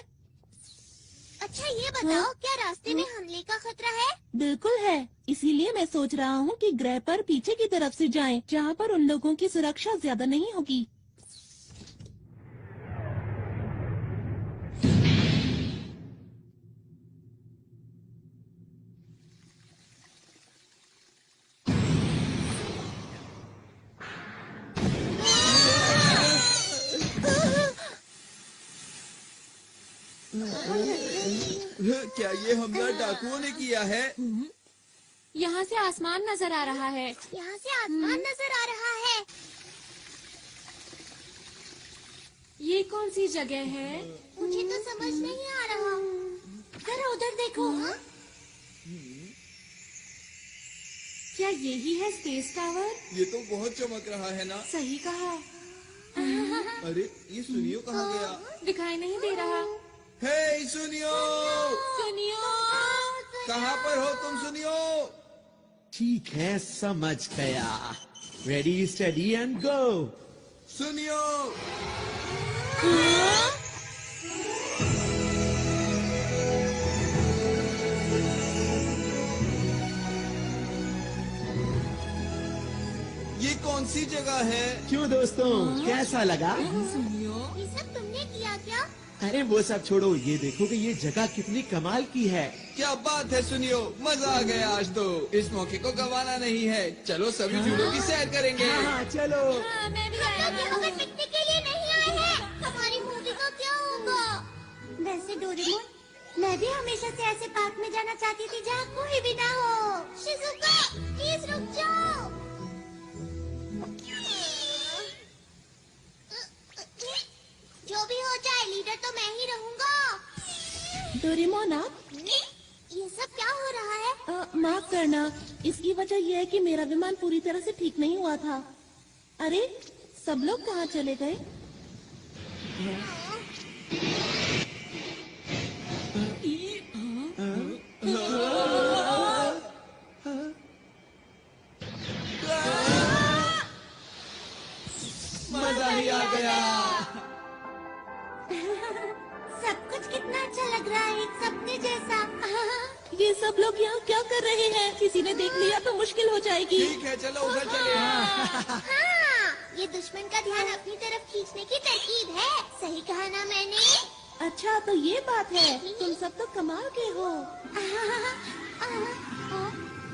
S4: अच्छा, ये बताओ, क्या रास्ते में हमले का खतरा है?
S7: बिल्कुल है। इसीलिए मैं सोच रहा हूँ कि ग्रह पर पीछे की तरफ से जाएं, जहाँ पर उन लोगों की सुरक्षा ज्यादा नहीं होगी।
S2: क्या ये हमला डाकुओं ने किया है?
S1: यहाँ से आसमान नजर आ रहा है।
S4: यहाँ से आसमान नजर आ रहा है।
S1: ये कौन सी जगह है?
S4: मुझे तो समझ नहीं आ रहा। जरा उधर देखो।
S1: क्या यही है स्पेस टावर?
S2: ये तो बहुत चमक रहा है ना।
S1: सही कहा।
S2: अरे, ये सुनियो कहाँ गया?
S1: दिखाई नहीं दे रहा।
S2: हे सुनियो,
S1: सुनियो,
S2: कहाँ पर हो तुम सुनियो?
S3: ठीक है, समझ गया। Ready, study and go.
S2: सुनियो। ये कौन सी जगह है?
S3: क्यों दोस्तों, कैसा लगा?
S4: ये सब तुमने किया क्या?
S3: अरे वो सब छोड़ो, ये देखो कि ये जगह कितनी कमाल की है।
S2: क्या बात है सुनियो, मजा आ गया आज तो। इस मौके को गंवाना नहीं है। चलो सभी झूलों की सैर करेंगे।
S3: हाँ, चलो।
S1: मैं भी आया।
S4: हम लोग यहाँ पर पिकनिक के लिए नहीं आए हैं। हमारी मूवी का क्या होगा? वैसे डोरेमोन, मैं भी हमेशा से ऐसे पार्क में जाना चाहती थी जहाँ कोई भी ना हो। शिजुका, प्लीज रुक जाओ। जो भी हो जाए, लीडर तो मैं ही रहूँगा।
S7: डोरेमोन, आप
S4: ये सब क्या हो रहा है?
S7: माफ करना, इसकी वजह यह है कि मेरा विमान पूरी तरह से ठीक नहीं हुआ था। अरे, सब लोग कहाँ चले गए?
S2: मजा ही आ गया।
S4: सब कुछ कितना अच्छा लग रहा है, एक सपने जैसा।
S7: ये सब लोग यहाँ क्या कर रहे हैं? किसी ने देख लिया तो मुश्किल हो जाएगी।
S2: ठीक है, चलो उधर चले।
S4: हाँ, ये दुश्मन का ध्यान अपनी तरफ खींचने की तरकीब है। सही कहा ना मैंने?
S7: अच्छा, तो ये बात है। तुम सब तो कमाल के हो।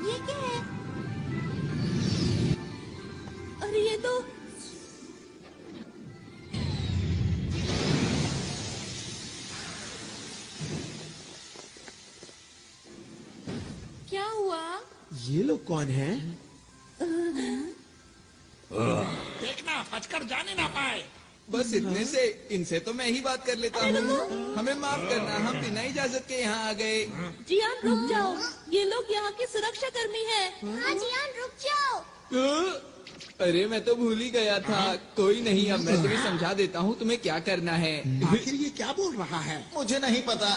S4: ये क्या है?
S7: अरे ये तो
S1: क्या हुआ?
S3: ये लोग कौन हैं?
S5: देखना, बचकर जाने ना पाए।
S2: बस इतने से, इनसे तो मैं ही बात कर लेता हूँ। हमें माफ करना, हम बिना इजाजत के यहाँ आ गए।
S7: जियान, रुक जाओ। ये लोग यहाँ के सुरक्षा कर्मी हैं।
S4: हाँ जियान, रुक जाओ।
S2: अरे मैं तो भूल ही गया था। कोई नहीं, अब मैं तुम्हें समझा देता हूँ तुम्हें क्या करना है।
S5: आखिर ये क्या बोल रहा है?
S10: मुझे नहीं पता।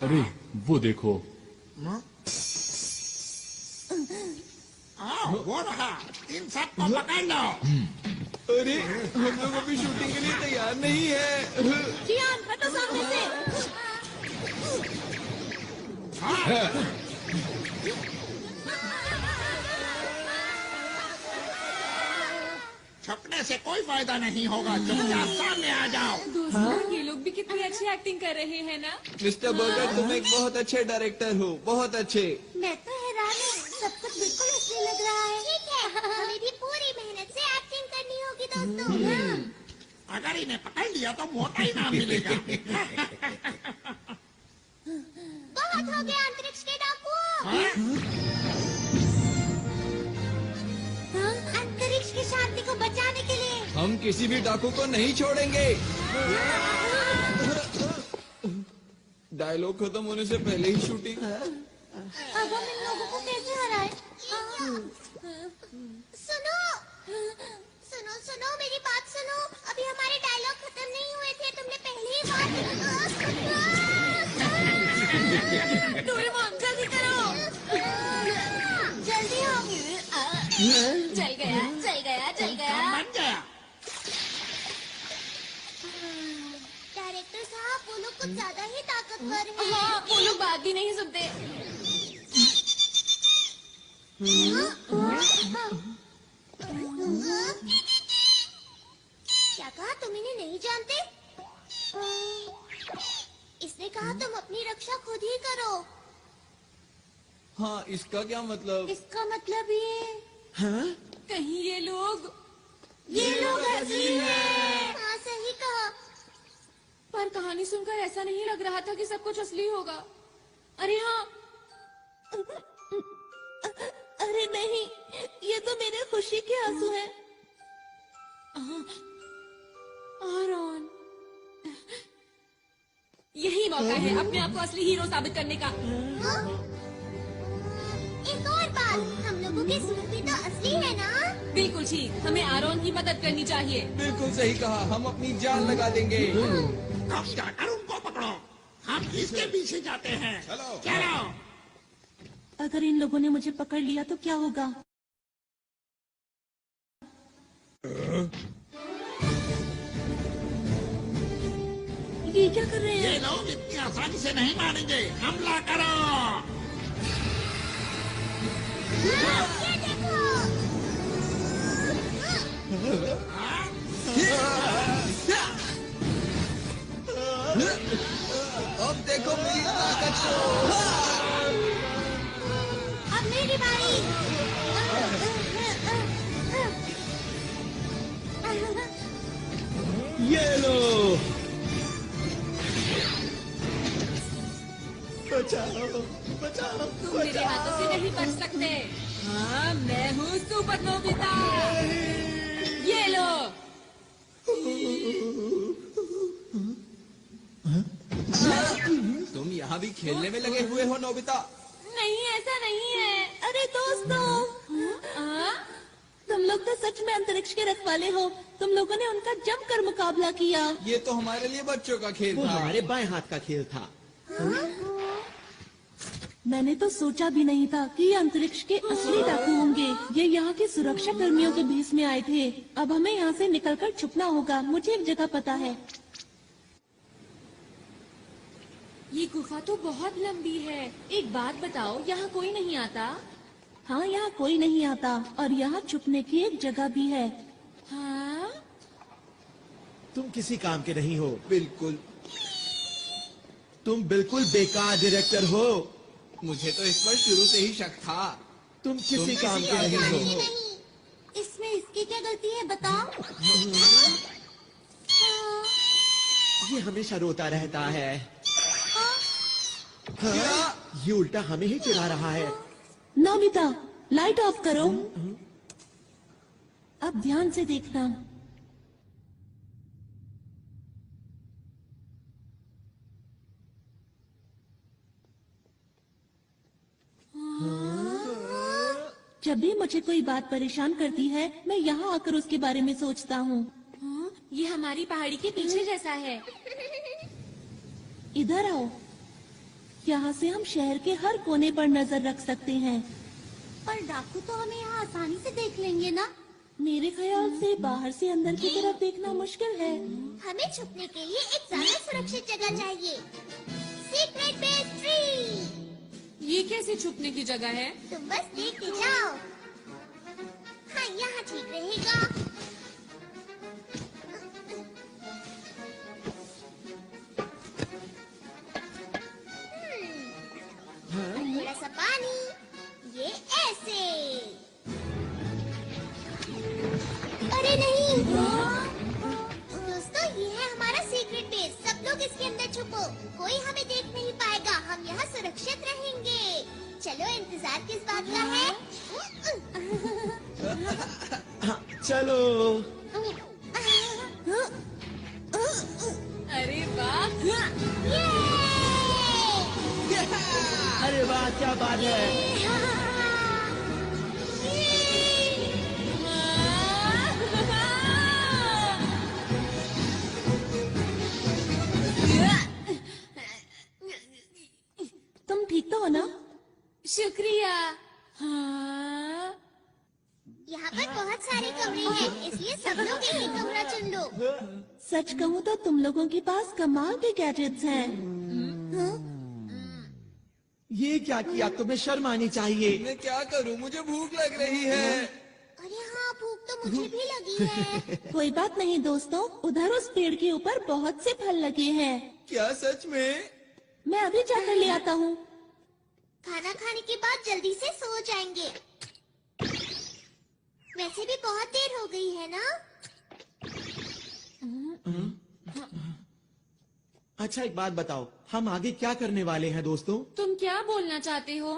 S6: अरे वो देखो।
S5: वो रहा, इन सब को पकड़ लो।
S2: अरे हम लोग अभी शूटिंग के लिए तैयार नहीं है।
S7: जियान, हटो सामने से।
S5: छपने से कोई फायदा नहीं होगा। चुपचाप सामने आ जाओ।
S1: दोस्तों, ये लोग भी कितनी अच्छी एक्टिंग कर रहे हैं ना।
S2: मिस्टर बर्गर, तुम एक बहुत अच्छे डायरेक्टर हो, बहुत अच्छे।
S4: मैं तो हैरान हूँ, सब कुछ बिल्कुल असली लग रहा है। ठीक है, हमें भी पूरी मेहनत से एक्टिंग करनी होगी दोस्तों।
S11: अगर इन्हें पकड़ लिया तो मोटा इनाम मिलेगा।
S4: बहुत हो गया अंतरिक्ष के डाकू। अंतरिक्ष की शांति को बचाने के लिए
S2: हम किसी भी डाकू को नहीं छोड़ेंगे। डायलॉग खत्म होने से पहले ही शूटिंग।
S4: अब हम इन लोगों को कैसे हराए? सुनो सुनो सुनो मेरी बात सुनो। अभी हमारे डायलॉग खत्म नहीं हुए थे। तुमने पहले ही बात।
S1: डोरेमोन जल्दी करो।
S4: जल्दी हो।
S1: चल गया चल गया चल गया।
S11: बन गया।
S4: डायरेक्टर साहब वो लोग कुछ ज्यादा ही ताकतवर हैं।
S1: हाँ वो लोग बात भी नहीं सुनते।
S4: क्या कहा? तुम इन्हें नहीं जानते? इसने कहा तुम अपनी रक्षा खुद ही करो।
S2: हाँ इसका क्या मतलब?
S4: इसका मतलब ये
S1: कहीं ये लोग
S4: असली हैं। हाँ सही कहा।
S1: पर कहानी सुनकर ऐसा नहीं लग रहा था कि सब कुछ असली होगा। अरे हाँ।
S7: अरे नहीं, ये तो मेरे खुशी के आंसू हैं।
S1: आरॉन, यही मौका है अपने आप को असली हीरो साबित करने का।
S4: एक और बात, हम लोगों की सुरभि तो असली है ना?
S1: बिल्कुल ठीक। हमें आरॉन की मदद करनी चाहिए।
S2: बिल्कुल सही कहा। हम अपनी जान लगा देंगे।
S11: अब जाकर उनको पकड़ो। हम इसके पीछे जाते हैं।
S5: चलो।
S11: चलो।
S7: अगर इन लोगों ने मुझे पकड़ लिया तो क्या होगा? ये क्या कर रहे
S11: ये
S7: हैं?
S11: लोग इतनी आसानी से नहीं मानेंगे। हमला करो।
S4: ये देखो।
S2: अब देखो मेरी ताकत को।
S4: अब मेरी बारी।
S3: ये लो। बचाओ बचाओ।
S1: तुम मेरे हाथों से नहीं बच सकते। हाँ मैं हूँ सुपर नोबिता। ये लो।
S2: तुम यहाँ भी खेलने में लगे हुए हो नोबिता?
S1: नहीं ऐसा नहीं है।
S7: अरे दोस्तों, तुम लोग तो सच में अंतरिक्ष के रखवाले हो। तुम लोगों ने उनका जमकर मुकाबला किया।
S2: ये तो हमारे लिए बच्चों का खेल
S3: वो
S2: था।
S3: हमारे बाएं हाथ का खेल था।
S7: मैंने तो सोचा भी नहीं था कि ये अंतरिक्ष के असली डाकू होंगे। ये यहाँ के सुरक्षा कर्मियों के भेष में आए थे। अब हमें यहाँ से निकलकर छुपना होगा। मुझे एक जगह पता है।
S1: ये गुफा तो बहुत लंबी है। एक बात बताओ, यहाँ कोई नहीं आता?
S7: हाँ, यहाँ कोई नहीं आता और यहाँ छुपने की एक जगह भी है।
S1: हाँ?
S3: तुम किसी काम के नहीं हो।
S2: बिल्कुल।
S3: तुम बिल्कुल बेकार डायरेक्टर हो।
S2: मुझे तो इस पर शुरू से ही शक था।
S3: तुम किसी काम के नहीं हो।
S4: नहीं, इसमें इसकी क्या गलती है बताओ?
S3: ये हमेशा रोता रहता है। हाँ, ये उल्टा हमें ही चिढ़ा रहा है।
S7: नोबिता, लाइट ऑफ करो। अब ध्यान से देखना। जब भी मुझे कोई बात परेशान करती है, मैं यहाँ आकर उसके बारे में सोचता हूँ।
S1: हाँ? ये हमारी पहाड़ी के पीछे जैसा है।
S7: इधर आओ। यहाँ से हम शहर के हर कोने पर नजर रख सकते हैं।
S4: पर डाकू तो हमें यहाँ आसानी से देख लेंगे ना?
S7: मेरे ख्याल से बाहर से अंदर की तरफ देखना मुश्किल है।
S4: हमें छुपने के लिए एक ज्यादा सुरक्षित जगह चाहिए। Secret base tree.
S1: ये कैसे छुपने की जगह है?
S4: तुम बस देखते जाओ। हाँ, यहाँ ठीक रहेगा। थोड़ा सा पानी, ये ऐसे। अरे नहीं, उस लोग इसके अंदर छुपो, कोई हमें देख नहीं पाएगा, हम यहाँ सुरक्षित रहेंगे। चलो, इंतजार किस बात का है?
S3: हाँ, चलो।
S1: अरे वाह!
S3: अरे वाह, क्या बात है।
S7: तुम ठीक तो हो ना?
S1: शुक्रिया। हाँ।
S4: यहाँ पर बहुत सारे कमरे हैं, इसलिए सब लोग एक ही कमरा चुन लो।
S7: सच कहूँ तो तुम लोगों के पास कमाल के गैजेट्स हैं।
S3: ये क्या किया? तुम्हें शर्म आनी चाहिए।
S2: मैं क्या करूं? मुझे भूख लग रही है।
S4: अरे हाँ, भूख तो मुझे भी लगी है।
S7: कोई बात नहीं दोस्तों, उधर उस पेड़ के ऊपर बहुत से फल लगे हैं।
S2: क्या सच में?
S7: मैं अभी जाकर ले आता हूँ।
S4: खाना खाने के बाद जल्दी से सो जाएंगे। वैसे भी बहुत देर हो गई है ना?
S3: अच्छा, एक बात बताओ, हम आगे क्या करने वाले हैं दोस्तों?
S1: तुम क्या बोलना चाहते हो?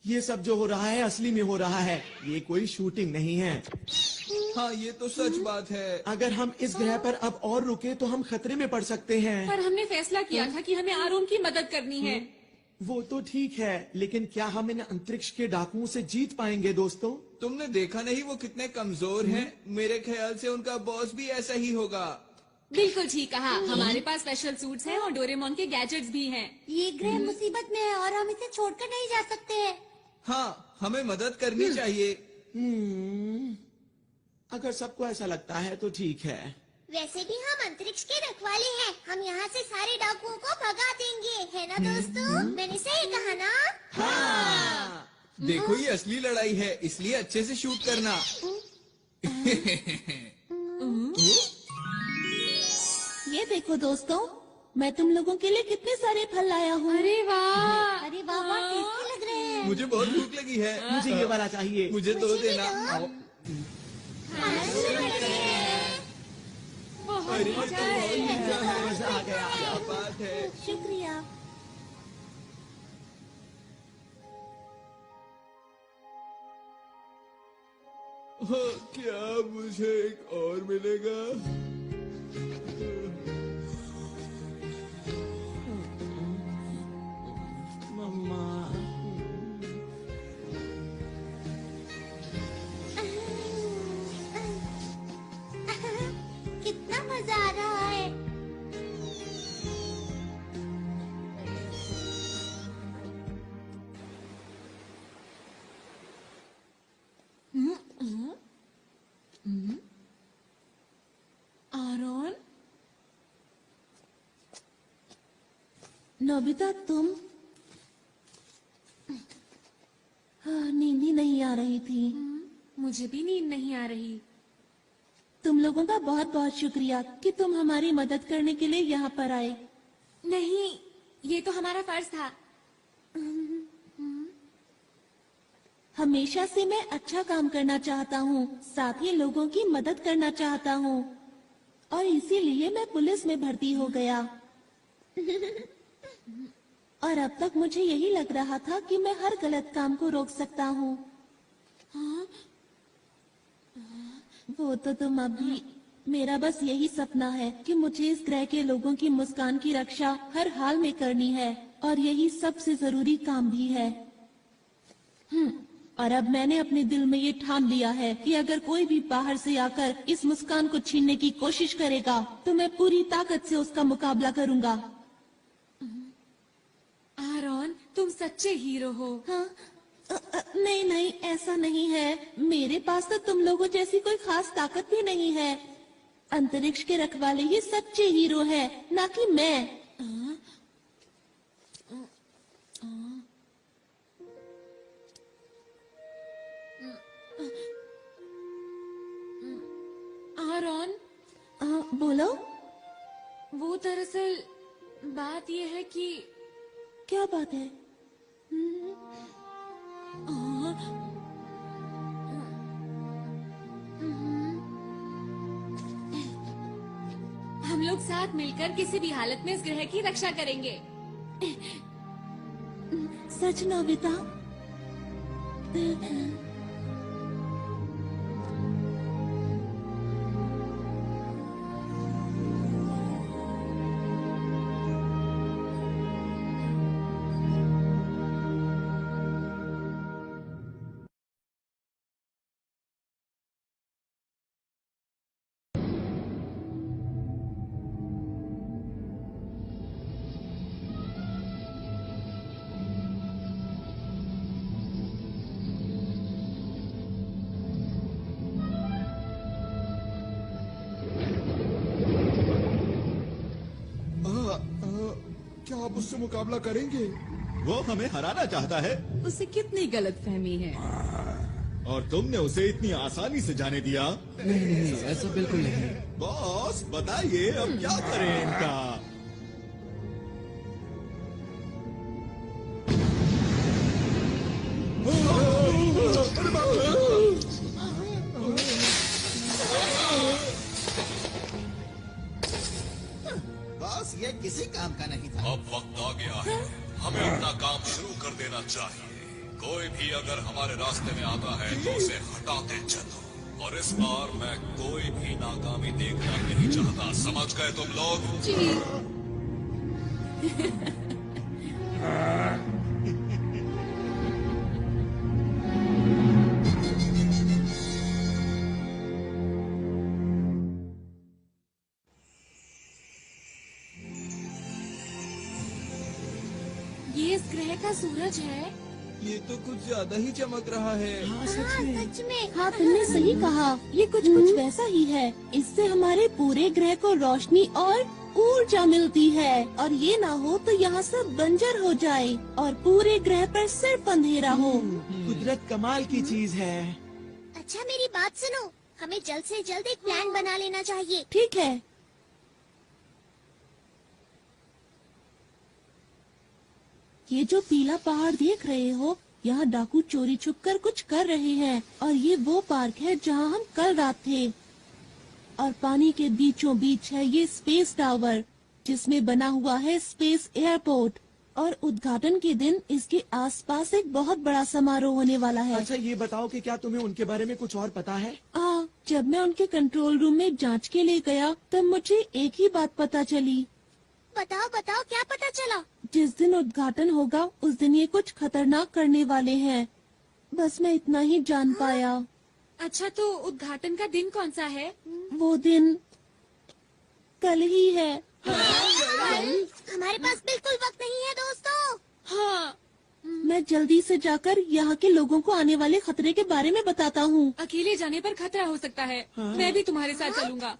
S3: ये सब जो हो रहा है असली में हो रहा है, ये कोई शूटिंग नहीं है।
S2: हाँ, ये तो सच बात है।
S3: अगर हम इस ग्रह पर अब और रुके तो हम खतरे में पड़ सकते हैं।
S1: पर हमने फैसला किया था कि हमें आरोन की मदद करनी है।
S3: वो तो ठीक है, लेकिन क्या हम इन अंतरिक्ष के डाकुओं से जीत पाएंगे दोस्तों?
S2: तुमने देखा नहीं वो कितने कमजोर हैं? मेरे ख्याल से उनका बॉस भी ऐसा ही होगा।
S1: बिल्कुल ठीक कहा। हमारे पास स्पेशल सूट्स हैं और डोरेमोन के गैजेट्स भी हैं।
S4: ये ग्रह मुसीबत में है और हम इसे छोड़कर नहीं जा सकते हैं।
S2: हाँ, हमें मदद करनी चाहिए।
S3: अगर सबको ऐसा लगता है तो ठीक है।
S4: वैसे भी हम अंतरिक्ष के रखवाले हैं, हम यहाँ से सारे डाकुओं को भगा देंगे, है ना दोस्तों? मैंने सही कहा ना?
S2: हाँ। देखो, ये असली लड़ाई है, इसलिए अच्छे से शूट करना।
S7: ये देखो दोस्तों, मैं तुम लोगों के लिए कितने सारे फल लाया हूँ।
S1: अरे वाह!
S4: अरे वाह, बहुत टेस्टी लग रहे हैं।
S2: मुझे बहुत भूख लगी है।
S3: मुझे ये वाला चाहिए।
S2: मुझे दो
S4: भी
S2: देना।
S4: दो।
S2: आओ।
S4: खाना शुरू करते हैं।
S1: बहुत
S2: अरे, ये तो
S1: मजा
S2: बहुत
S1: है।
S2: मजा है। मजा आ गया। क्या बात है।
S7: शुक्रिया।
S2: हाँ, क्या मुझे एक और मिलेगा?
S3: मम्मा।
S4: कितना मजा आ रहा है।
S1: आरोन,
S7: नोबिता, तुम? हाँ, नींद ही नहीं आ रही थी।
S1: मुझे भी नींद नहीं आ रही।
S7: तुम लोगों का बहुत बहुत शुक्रिया कि तुम हमारी मदद करने के लिए यहाँ पर आए।
S1: नहीं, ये तो हमारा फर्ज था।
S7: हमेशा से मैं अच्छा काम करना चाहता हूँ, साथ ही लोगों की मदद करना चाहता हूँ, और इसीलिए मैं पुलिस में भर्ती हो गया। और अब तक मुझे यही लग रहा था कि मैं हर गलत काम को रोक सकता हूँ। वो तो तुम अभी, मेरा बस यही सपना है कि मुझे इस ग्रह के लोगों की मुस्कान की रक्षा हर हाल में करनी है, और यही सबसे जरूरी काम भी है। और अब मैंने अपने दिल में ये ठान लिया है कि अगर कोई भी बाहर से आकर इस मुस्कान को छीनने की कोशिश करेगा तो मैं पूरी ताकत से उसका मुकाबला करूंगा।
S1: आरोन, तुम सच्चे हीरो हो।
S7: हाँ? नहीं नहीं, ऐसा नहीं है। मेरे पास तो तुम लोगों जैसी कोई खास ताकत भी नहीं है। अंतरिक्ष के रखवाले ही सच्चे हीरो है, ना कि मैं।
S1: आरोन,
S7: बोलो।
S1: वो दरअसल बात ये है कि
S7: क्या बात है?
S1: हम लोग लोग साथ मिलकर किसी भी हालत में इस ग्रह की रक्षा करेंगे।
S7: सच नोबिता?
S2: क्या आप उससे मुकाबला करेंगे?
S10: वो हमें हराना चाहता है
S1: उसे कितनी गलतफहमी है।
S10: और तुमने उसे इतनी आसानी से जाने दिया।
S3: नहीं, ऐसा बिल्कुल नहीं।
S10: बॉस बताइए अब क्या करें इनका? बॉस ये किसी काम का नहीं था।
S6: अब वक्त आ गया है, हमें अपना काम शुरू कर देना चाहिए। कोई भी अगर हमारे रास्ते में आता है तो उसे हटाते चलो। और इस बार मैं कोई भी नाकामी देखना नहीं चाहता, समझ गए तुम लोग?
S1: जी। ये इस ग्रह का सूरज है।
S2: ये तो कुछ ज्यादा ही चमक रहा है।
S7: हाँ सच में। हाँ तुमने सही कहा, ये कुछ वैसा ही है। इससे हमारे पूरे ग्रह को रोशनी और ऊर्जा मिलती है, और ये ना हो तो यहाँ सब बंजर हो जाए और पूरे ग्रह पर सिर्फ अंधेरा हो।
S3: कुदरत कमाल की चीज है।
S4: अच्छा मेरी बात सुनो, हमें जल्द से जल्द एक प्लान बना लेना चाहिए।
S7: ठीक है। ये जो पीला पहाड़ देख रहे हो, यहाँ डाकू चोरी छुपकर कुछ कर रहे हैं, और ये वो पार्क है जहाँ हम कल रात थे। और पानी के बीचों बीच है ये स्पेस टावर, जिसमें बना हुआ है स्पेस एयरपोर्ट। और उद्घाटन के दिन इसके आसपास एक बहुत बड़ा समारोह होने वाला है।
S3: अच्छा ये बताओ कि क्या तुम्हें उनके बारे में कुछ और पता है?
S7: जब मैं उनके कंट्रोल रूम में जांच के लिए गया तब मुझे एक ही बात पता चली।
S4: बताओ बताओ, क्या पता चला?
S7: जिस दिन उद्घाटन होगा उस दिन ये कुछ खतरनाक करने वाले हैं। बस मैं इतना ही जान पाया।
S1: अच्छा तो उद्घाटन का दिन कौन सा है?
S7: वो दिन कल ही है।
S4: हमारे पास बिल्कुल वक्त नहीं है दोस्तों।
S1: हाँ।
S7: मैं जल्दी से जाकर यहाँ के लोगों को आने वाले खतरे के बारे में बताता हूँ।
S1: अकेले जाने पर खतरा हो सकता है। मैं भी तुम्हारे साथ चलूंगा।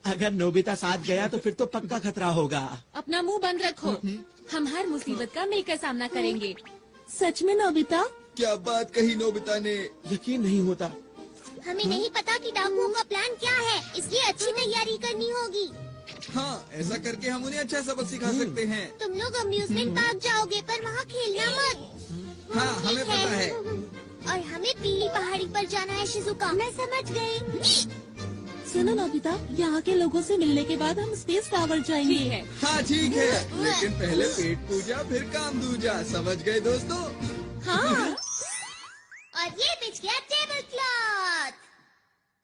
S3: अगर नोबिता साथ गया तो फिर तो पक्का खतरा होगा।
S1: अपना मुंह बंद रखो, हम हर मुसीबत का मिलकर सामना करेंगे।
S7: सच में नोबिता?
S2: क्या बात कही नोबिता ने।
S3: यकीन नहीं होता।
S4: हमें नहीं पता कि डाकुओं का प्लान क्या है, इसलिए अच्छी तैयारी करनी होगी।
S2: हाँ ऐसा करके हम उन्हें अच्छा सबक सिखा सकते हैं।
S4: तुम लोग अम्यूजमेंट पार्क जाओगे पर वहाँ खेलना मत।
S2: हाँ हमें पता है।
S4: और हमें पीली पहाड़ी पर जाना है शिजुका। मैं समझ गई।
S7: सुनो नोबिता, यहाँ के लोगों से मिलने के बाद हम स्पेस टावर जाएंगे।
S1: ठीक है।
S2: हाँ ठीक है, लेकिन पहले पेट पूजा फिर काम दूजा, समझ गए दोस्तों?
S7: हाँ।
S4: और ये बिछ गया टेबल क्लॉथ।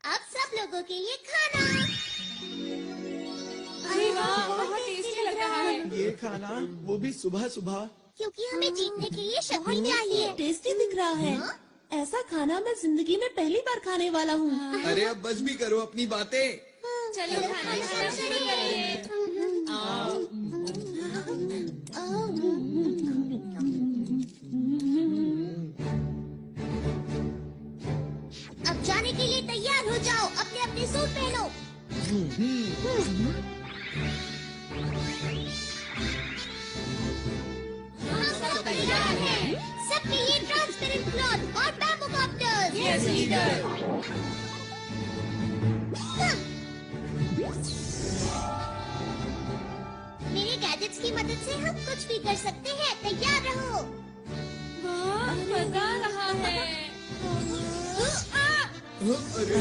S4: अब सब लोगों के लिए खाना।
S1: अरे वाह, बहुत टेस्टी लग रहा है।
S3: ये खाना, वो भी सुबह सुबह।
S4: क्योंकि हमें जीतने के लिए शक्ति चाहिए।
S7: टेस्टी दिख रहा है। ऐसा खाना मैं जिंदगी में पहली बार खाने वाला हूँ।
S2: अरे अब बस भी करो अपनी बातें।
S1: चलो खाना खाना शुरू करिए।
S4: अब जाने के लिए तैयार हो जाओ, अपने अपने सूट पहनो। सब तैयार है। सबके लिए ट्रांसपेरेंट क्लॉथ और बैम्बू कॉप्टर्स।
S1: Yes leader.
S4: मेरे गैजेट्स की मदद से हम कुछ भी कर सकते हैं, तैयार रहो।
S1: वाह, मजा आ रहा है।
S2: अरे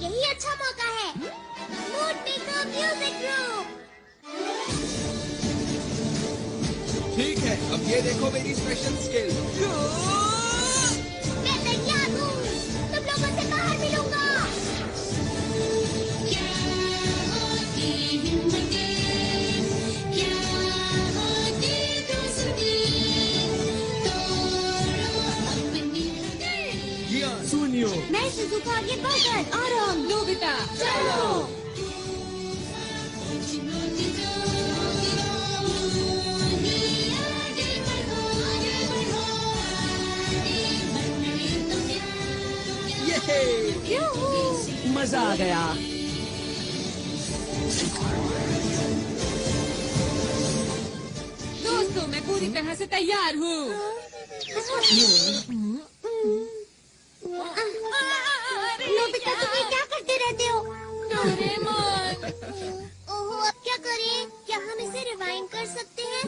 S4: यही अच्छा मौका है। Woodpecker music group.
S2: ठीक है, अब ये देखो मेरी स्पेशल स्किल।
S4: मैं तैयार हूँ, तुम लोगों से बाहर मिलूंगा। क्या होती हिम्मतें, क्या होती दोस्ती, तोड़ो अपनी
S2: जियान,
S3: सुनियो,
S4: मैं सुजुका ये बगल आराम
S1: नोबिता
S4: चलो।
S3: मजा आ गया।
S1: दोस्तों, मैं पूरी तरह से तैयार हूँ।
S4: नोबिता तुम ये क्या करते रहते हो?
S1: डोरेमोन,
S4: ओहो अब क्या करें? क्या हम इसे रिवाइंड कर सकते हैं?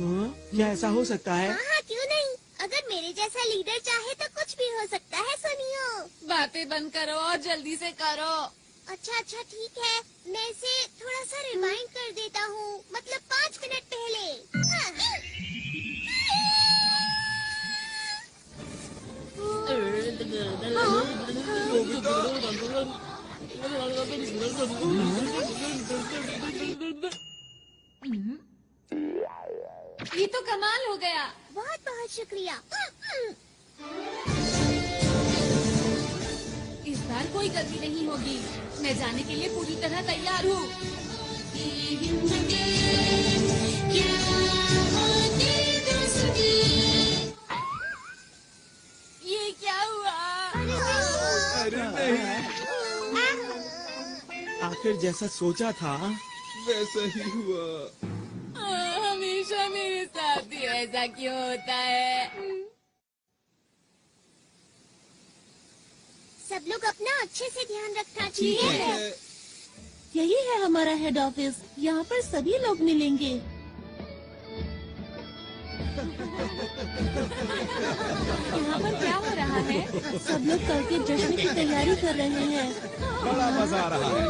S3: हाँ? क्या ऐसा हो सकता है?
S4: हाँ क्यों नहीं? अगर मेरे जैसा लीडर चाहे तो कुछ भी हो सकता है। सुनियो।
S1: बातें बंद करो और जल्दी से करो।
S4: अच्छा अच्छा ठीक है, मैं इसे थोड़ा सा रिवाइंड कर देता हूँ, मतलब 5 मिनट पहले।
S1: ये तो कमाल हो गया।
S4: बहुत बहुत शुक्रिया।
S1: इस बार कोई गलती नहीं होगी। मैं जाने के लिए पूरी तरह तैयार हूँ। ये क्या हुआ?
S2: अरे नहीं,
S3: आखिर जैसा सोचा था
S2: वैसा ही हुआ।
S1: हमेशा मेरे साथ ही ऐसा क्यों होता है?
S4: सब लोग अपना अच्छे से ध्यान रखना
S2: ठीक
S4: चाहिए।
S2: है,
S7: यही है हमारा हेड ऑफिस। यहाँ पर सभी लोग मिलेंगे।
S1: यहाँ पर क्या हो रहा है?
S7: सब लोग कल के जश्न की तैयारी कर रहे हैं।
S2: बड़ा मजा आ रहा है।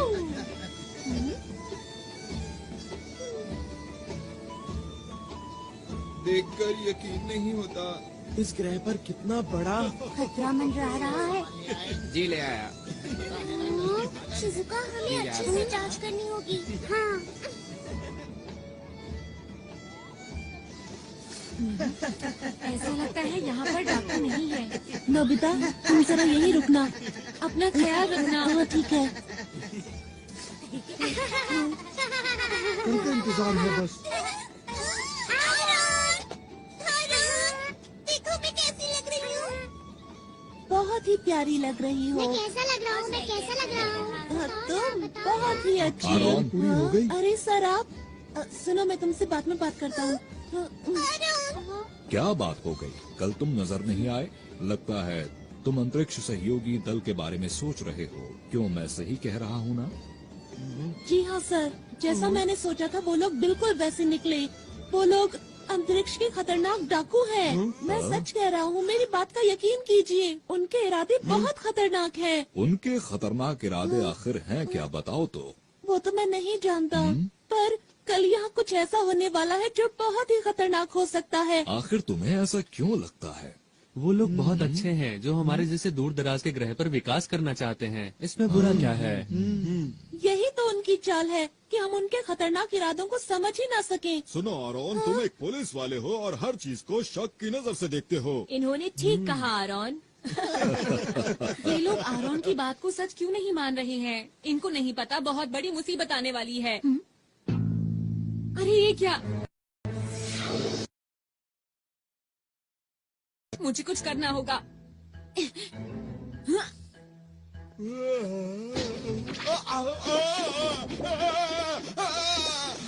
S2: देखकर यकीन नहीं होता।
S3: इस ग्रह पर कितना बड़ा
S4: खतरा मंडरा रहा है।
S2: जी ले आया।
S4: शिजुका हमें अच्छे से जांच करनी होगी। हाँ।
S1: ऐसा लगता है यहाँ पर डॉक्टर नहीं है।
S7: नोबिता तुम जरा यहीं रुकना।
S1: अपना ख्याल रखना।
S7: हाँ ठीक है।
S3: उनका इंतजार है बस।
S4: देखो मैं कैसी लग रही हूँ।
S7: बहुत ही प्यारी लग रही हो।
S4: मैं कैसा लग रहा हूँ? मैं कैसा लग रहा हूँ?
S7: हाँ, तुम बहुत ही अच्छी
S6: आराम
S3: पूरी हो गई।
S7: अरे सर आप सुनो, मैं तुमसे बाद में बात करता हूँ।
S6: क्या बात हो गई? कल तुम नजर नहीं आए। लगता है तुम अंतरिक्ष सहयोगी दल के बारे में सोच रहे हो। क्यों, मैं सही कह रहा हूँ ना?
S7: जी हाँ सर, जैसा मैंने सोचा था वो लोग बिल्कुल वैसे निकले। वो लोग अंतरिक्ष के खतरनाक डाकू हैं। मैं सच कह रहा हूँ, मेरी बात का यकीन कीजिए। उनके इरादे बहुत खतरनाक हैं।
S6: उनके खतरनाक इरादे आखिर हैं क्या, बताओ तो।
S7: वो तो मैं नहीं जानता, पर कल यहाँ कुछ ऐसा होने वाला है जो बहुत ही खतरनाक हो सकता है।
S6: आखिर तुम्हें ऐसा क्यों लगता है?
S12: वो लोग बहुत अच्छे हैं जो हमारे जैसे दूर दराज के ग्रह पर विकास करना चाहते हैं। इसमें बुरा क्या है?
S7: यही तो उनकी चाल है कि हम उनके खतरनाक इरादों को समझ ही ना सकें।
S5: सुनो आरोन, तुम एक पुलिस वाले हो और हर चीज को शक की नजर से देखते हो।
S1: इन्होंने ठीक कहा आरोन। ये लोग आरोन की बात को सच क्यों नहीं मान रहे हैं? इनको नहीं पता बहुत बड़ी मुसीबत आने वाली है। अरे ये क्या? मुझे कुछ करना होगा।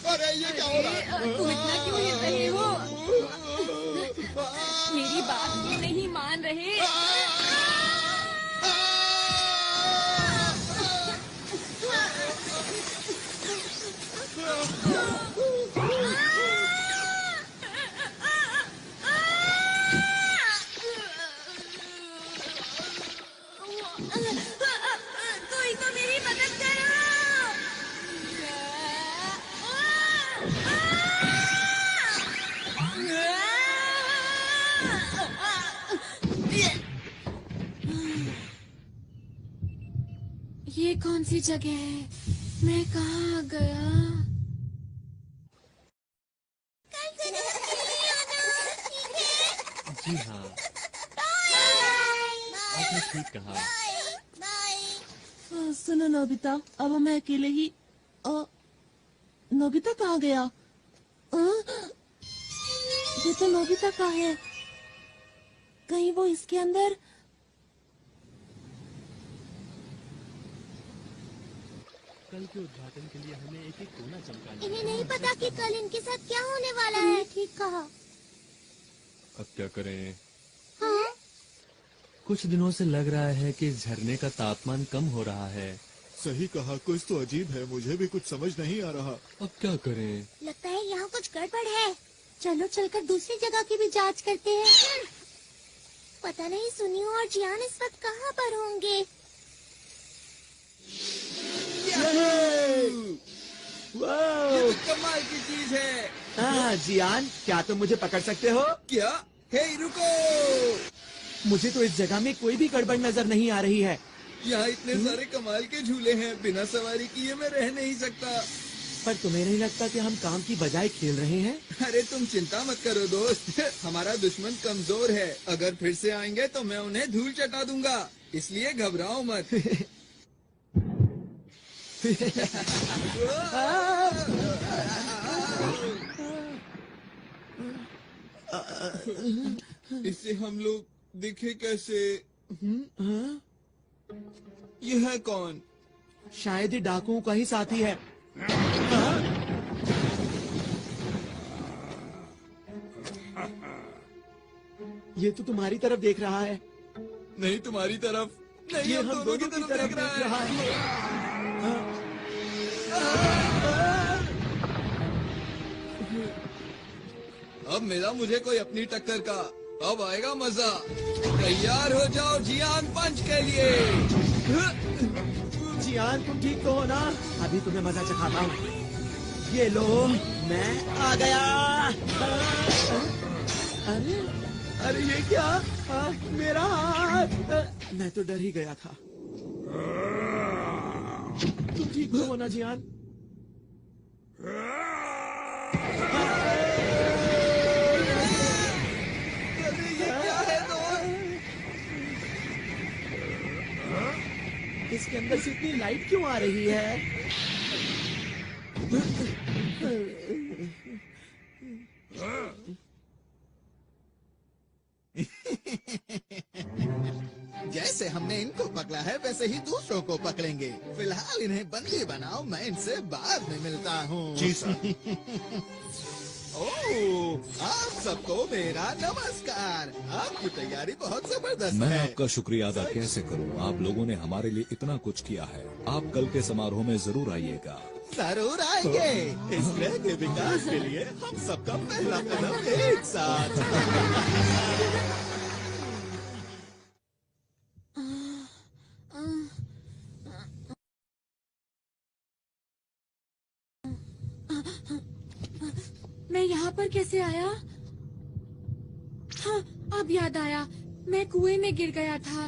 S5: अरे ये क्या हो रहा है?
S1: तुम इतना क्यों हिल रहे हो? मेरी बात क्यों नहीं मान रहे? कोई तो मेरी मदद करो। कौन सी जगह है? मैं कहाँ आ गया?
S12: जी हाँ, आपने ठीक कहा।
S7: सुनो नोबिता, अब हमें अकेले ही नोबिता कहाँ गया? ये तो नोबिता का है। कहीं वो इसके अंदर?
S12: कल के उद्घाटन के लिए हमें एक एक कोना चमकाना।
S4: इन्हें नहीं पता कि कल इनके साथ क्या होने वाला है। ठीक कहा।
S12: अब क्या करें?
S4: हाँ?
S12: कुछ दिनों से लग रहा है कि इस झरने का तापमान कम हो रहा है।
S5: सही कहा, कुछ तो अजीब है, मुझे भी कुछ समझ नहीं आ रहा।
S12: अब क्या करें?
S4: लगता है यहाँ कुछ गड़बड़ है। चलो चलकर दूसरी जगह की भी जांच करते हैं। पता नहीं सुनियो और जियान इस वक्त कहाँ पर होंगे।
S2: ये तो कमाल की चीज है।
S3: हाँ जियान, क्या तुम मुझे पकड़ सकते हो?
S2: क्या? हे रुको!
S3: मुझे तो इस जगह में कोई भी गड़बड़ नजर नहीं आ रही है।
S2: यहाँ इतने सारे कमाल के झूले हैं, बिना सवारी किए मैं रह नहीं सकता।
S3: पर तुम्हें नहीं लगता कि हम काम की बजाय खेल रहे हैं?
S2: अरे तुम चिंता मत करो दोस्त, हमारा दुश्मन कमजोर है। अगर फिर से आएंगे तो मैं उन्हें धूल चटा दूंगा, इसलिए घबराओ मत। इससे हम लोग दिखे कैसे? यह है कौन?
S3: शायद ही डाकुओं का ही साथी है। ये तो तुम्हारी तरफ देख रहा है।
S2: नहीं तुम्हारी तरफ नहीं,
S3: ये
S2: हम दोनों की तरफ देख रहा है। अब मिला मुझे कोई अपनी टक्कर का, अब आएगा मजा। तैयार हो जाओ जियान पंच के लिए।
S3: जियान तुम ठीक तो हो ना? अभी तुम्हें मजा चखाता हूँ। ये लो, मैं आ गया। अरे अरे ये क्या? मेरा हाथ! मैं तो डर ही गया था। तुम ठीक तो हो ना जियान? इसके अंदर से इतनी लाइट क्यों आ रही है?
S10: जैसे हमने इनको पकड़ा है वैसे ही दूसरों को पकड़ेंगे। फिलहाल इन्हें बंदी बनाओ, मैं इनसे बाद में मिलता हूँ।
S5: जी सर।
S10: ओह, आप सबको मेरा नमस्कार। आपकी तैयारी बहुत जबरदस्त
S6: मैं
S10: है।
S6: आपका शुक्रिया अदा कैसे करूं? आप लोगों ने हमारे लिए इतना कुछ किया है। आप कल के समारोह में जरूर आइएगा।
S10: जरूर आएंगे। इस ग्रह के विकास के लिए हम सबका पहला कदम एक साथ।
S1: मैं यहाँ पर कैसे आया? हाँ, अब याद आया, मैं कुएं में गिर गया था।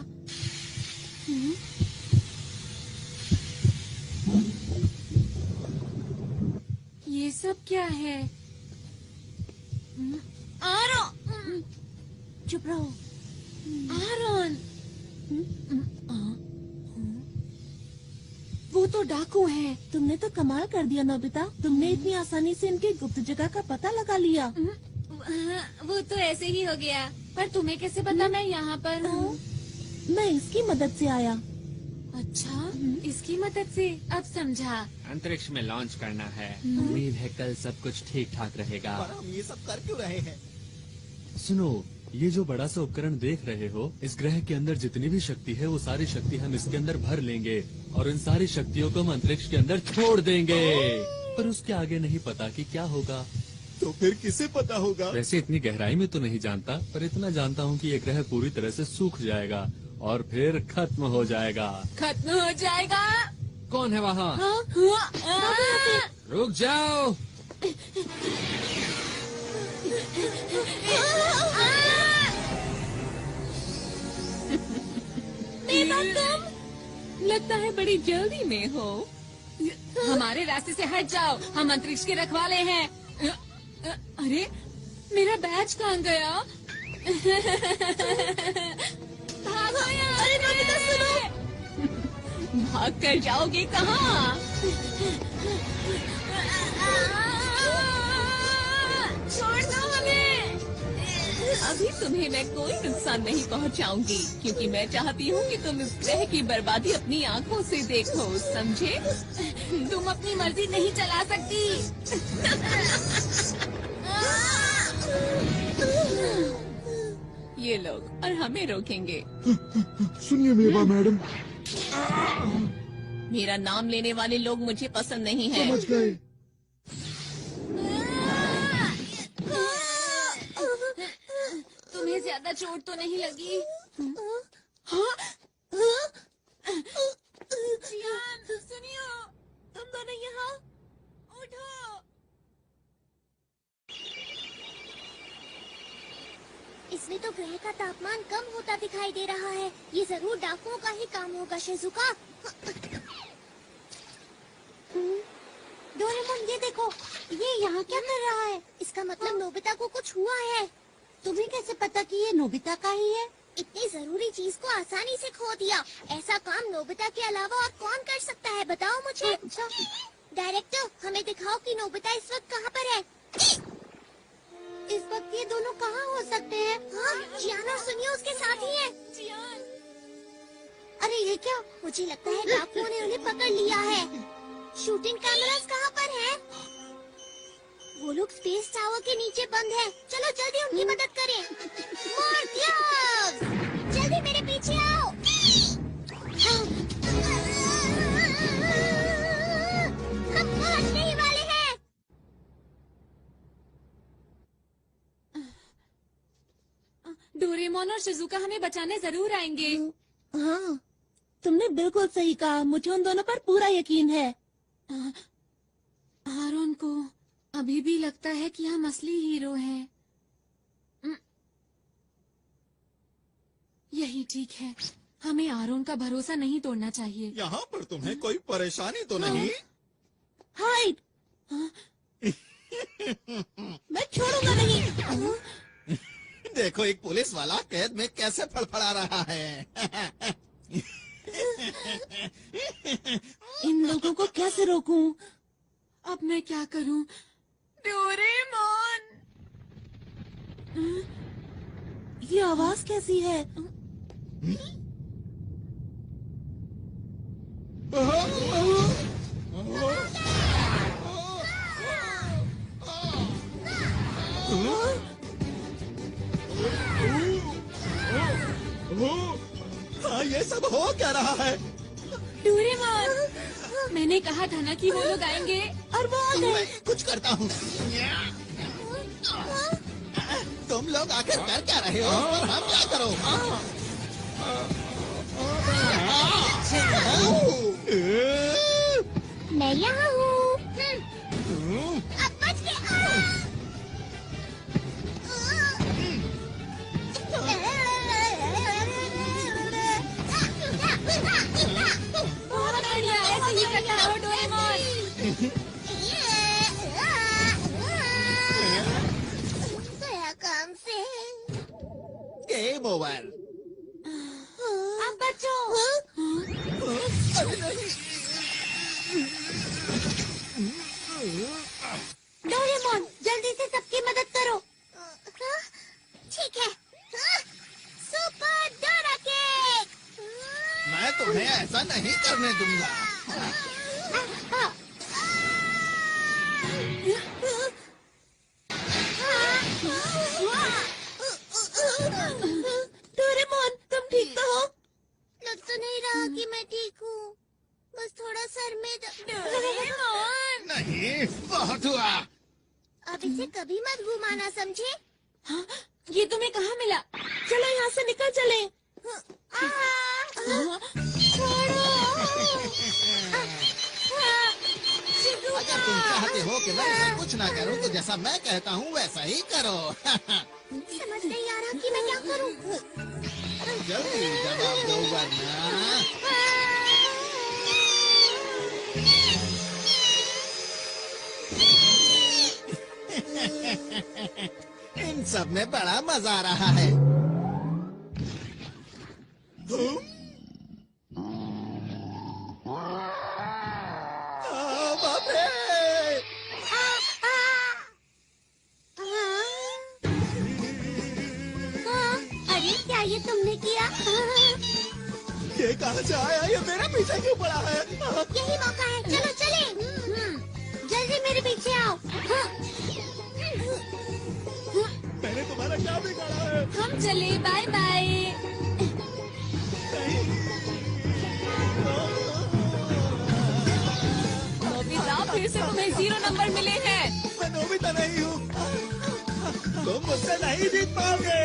S1: ये सब क्या है? आरोन!
S7: चुप रहो।
S1: आरोन! वो तो डाकू है।
S7: तुमने तो कमाल कर दिया नोबिता। तुमने इतनी आसानी से इनकी गुप्त जगह का पता लगा लिया।
S1: वो तो ऐसे ही हो गया। पर तुम्हें कैसे पता मैं यहाँ पर हूँ?
S7: मैं इसकी मदद से आया।
S1: अच्छा, इसकी मदद से? अब समझा।
S12: अंतरिक्ष में लॉन्च करना है। उम्मीद है कल सब कुछ ठीक ठाक रहेगा।
S10: पर हम ये सब कर क्यों रहे हैं?
S12: सुनो, ये जो बड़ा सा उपकरण देख रहे हो, इस ग्रह के अंदर जितनी भी शक्ति है वो सारी शक्ति हम इसके अंदर भर लेंगे और इन सारी शक्तियों को हम अंतरिक्ष के अंदर छोड़ देंगे। पर उसके आगे नहीं पता कि क्या होगा।
S5: तो फिर किसे पता होगा?
S12: वैसे इतनी गहराई में तो नहीं जानता, पर इतना जानता हूँ कि ये ग्रह पूरी तरह से सूख जाएगा और फिर खत्म हो जाएगा।
S1: खत्म हो जाएगा?
S12: कौन है वहाँ? रुक जाओ।
S1: लगता है बड़ी जल्दी में हो। हमारे रास्ते से हट जाओ, हम अंतरिक्ष के रखवाले हैं। अरे मेरा बैज कहाँ गया? भागो यहाँ! अरे नोबिता सुनो! भाग कर जाओगे कहाँ? छोड़ दो हमें! अभी तुम्हें मैं कोई नुकसान नहीं पहुंचाऊंगी, क्योंकि मैं चाहती हूँ कि तुम इस ग्रह की बर्बादी अपनी आंखों से देखो, समझे? तुम अपनी मर्जी नहीं चला सकती। ये लोग और हमें रोकेंगे।
S13: सुनिए मेवा मैडम,
S9: मेरा नाम लेने वाले लोग मुझे पसंद नहीं है।
S13: समझ गए।
S1: तुम्हें ज्यादा चोट तो नहीं लगी? जियान, सुनियो, तुम दोनों यहाँ उठो।
S4: इसमें तो ग्रह का तापमान कम होता दिखाई दे रहा है। ये जरूर डाकुओं का ही काम होगा, शिजुका। डोरेमोन, ये देखो, ये यहाँ क्या कर रहा है? इसका मतलब नोबिता को कुछ हुआ है। तुम्हें कैसे पता कि ये नोबिता का ही है? इतनी जरूरी चीज को आसानी से खो दिया। ऐसा काम नोबिता के अलावा और कौन कर सकता है, बताओ मुझे। डायरेक्टर, हमें दिखाओ कि नोबिता इस वक्त कहाँ पर है। इस वक्त ये दोनों कहाँ हो सकते हैं? हाँ, जियान और सुनियो उसके साथ ही हैं।
S1: जियान,
S4: अरे ये क्या? मुझे लगता है डाकुओं ने उन्हें पकड़ लिया है। शूटिंग कैमरास कहाँ पर हैं? वो लोग स्पेस टावर के नीचे बंद हैं। चलो जल्दी उनकी मदद करें। मोर्टियस, जल्दी मेरे पीछे आओ। हम पहुंचने ही वाले हैं।
S1: डोरेमोन और शिजुका हमें बचाने जरूर आएंगे।
S7: हाँ, तुमने बिल्कुल सही कहा। मुझे उन दोनों पर पूरा यकीन है।
S1: आरोन को अभी भी लगता है कि हम असली हीरो हैं। यही ठीक है। हमें आरोन का भरोसा नहीं तोड़ना चाहिए।
S10: यहाँ पर तुम्हें कोई परेशानी तो नहीं?
S7: हाइड, मैं छोड़ूंगा नहीं।
S10: देखो, एक पुलिस वाला कैद में कैसे फड़फड़ा रहा है।
S7: इन लोगों को कैसे रोकूं?
S1: अब मैं क्या करूं? डोरेमोन!
S7: ये आवाज कैसी है?
S10: हाँ, ये सब हो क्या रहा है?
S1: डोरेमोन, मैंने कहा था ना कि वो लोग आएंगे, और वो आ गए।
S10: मैं कुछ करता हूँ। तुम लोग आखिर कर क्या रहे हो? हम क्या करो?
S4: मैं यहाँ हूँ। अब बच के
S1: बहुत बढ़िया, ऐसे ही करता रहो डोरेमोन।
S4: गया काम से।
S10: Game over.
S4: अब बचो। डोरेमोन, जल्दी से सबकी मदद करो। ठीक है। Super Dora cake.
S10: मैं तुम्हें ऐसा नहीं करने दूंगा।
S7: डोरेमोन, तुम ठीक तो हो?
S4: लग तो नहीं रहा कि मैं ठीक हूँ। बस थोड़ा सर में
S1: डोरेमोन!
S10: नहीं, बहुत हुआ।
S4: अब इसे कभी मत घुमाना, समझे?
S1: हाँ, ये तुम्हें कहाँ मिला?
S7: चलो यहाँ से निकल चले।
S10: अगर तुम चाहते हो कि मैं इसे कुछ ना करूं, तो जैसा मैं कहता हूँ वैसा ही करो।
S4: समझ नहीं आ रहा कि मैं क्या करूँ।
S10: जल्दी जवाब दो वरना। इन सब में बड़ा मजा आ रहा है। बाप रे!
S4: अरे क्या ये तुमने किया?
S10: ये कहाँ से आया? ये मेरे पीछे क्यों पड़ा है?
S4: यही मौका है, चलो चले। जल्दी मेरे पीछे आओ।
S10: मैंने तुम्हारा क्या बिगाड़ा है?
S8: हम चले, बाय बाय।
S1: नोबिता, फिर से तुम्हें 0 नंबर मिले हैं।
S10: मैं नोबिता नहीं हूँ। तुम मुझसे नहीं जीत पाओगे।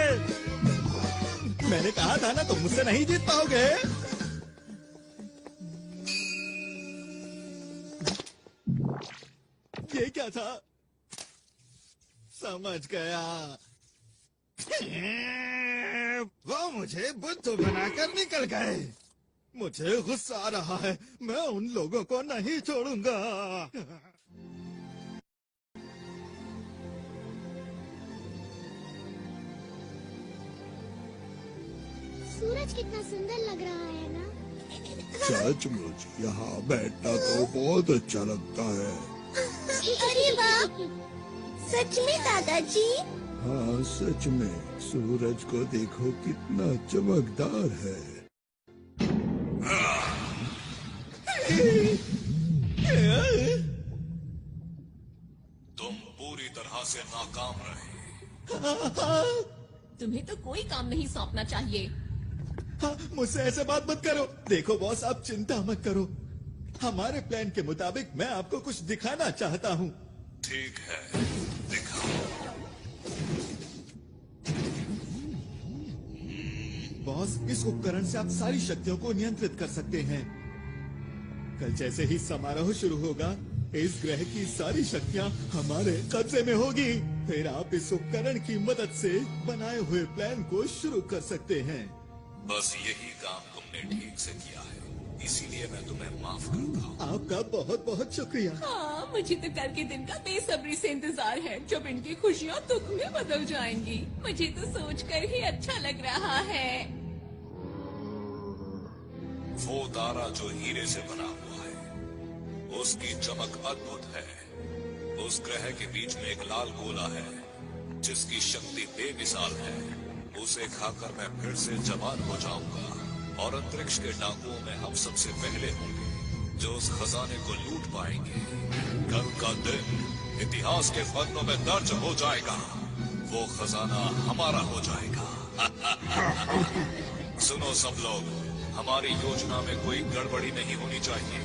S10: मैंने कहा था ना, तुम मुझसे नहीं जीत पाओगे। ये क्या था? समझ गया। वो मुझे बुद्धू बनाकर निकल गए। मुझे गुस्सा आ रहा है। मैं उन लोगों को नहीं छोड़ूंगा।
S4: सूरज कितना सुंदर लग रहा है ना?
S13: सचमुच यहाँ बैठना तो बहुत अच्छा लगता है।
S4: अरे वाह! सच में दादाजी?
S13: हाँ सच में, सूरज को देखो कितना चमकदार है।
S6: तुम पूरी तरह से नाकाम रहे।
S1: तुम्हें तो कोई काम नहीं सौंपना चाहिए।
S10: हाँ, मुझसे ऐसे बात मत करो। देखो बॉस, आप चिंता मत करो। हमारे प्लान के मुताबिक मैं आपको कुछ दिखाना चाहता हूँ।
S6: ठीक है, दिखाओ।
S10: बॉस, इस उपकरण से आप सारी शक्तियों को नियंत्रित कर सकते हैं। कल जैसे ही समारोह शुरू होगा, इस ग्रह की सारी शक्तियाँ हमारे कब्जे में होगी। फिर आप इस उपकरण की मदद से बनाए हुए प्लान को शुरू कर सकते हैं।
S6: बस यही काम तुमने ठीक से किया है, इसीलिए मैं तुम्हें माफ करता हूँ।
S10: आपका बहुत बहुत शुक्रिया।
S1: हाँ, मुझे तो कल के दिन का बेसब्री से इंतजार है, जब इनकी खुशियाँ दुख में बदल जाएंगी। मुझे तो सोचकर ही अच्छा लग रहा है।
S6: वो तारा जो हीरे से बना हुआ है, उसकी चमक अद्भुत है। उस ग्रह के बीच में एक लाल गोला है, जिसकी शक्ति बेमिसाल है। उसे खाकर मैं फिर से जवान हो जाऊंगा और अंतरिक्ष के डाकुओं में हम सबसे पहले होंगे जो उस खजाने को लूट पाएंगे। कल का दिन इतिहास के पन्नों में दर्ज हो जाएगा। वो खजाना हमारा हो जाएगा। सुनो सब लोग, हमारी योजना में कोई गड़बड़ी नहीं होनी चाहिए।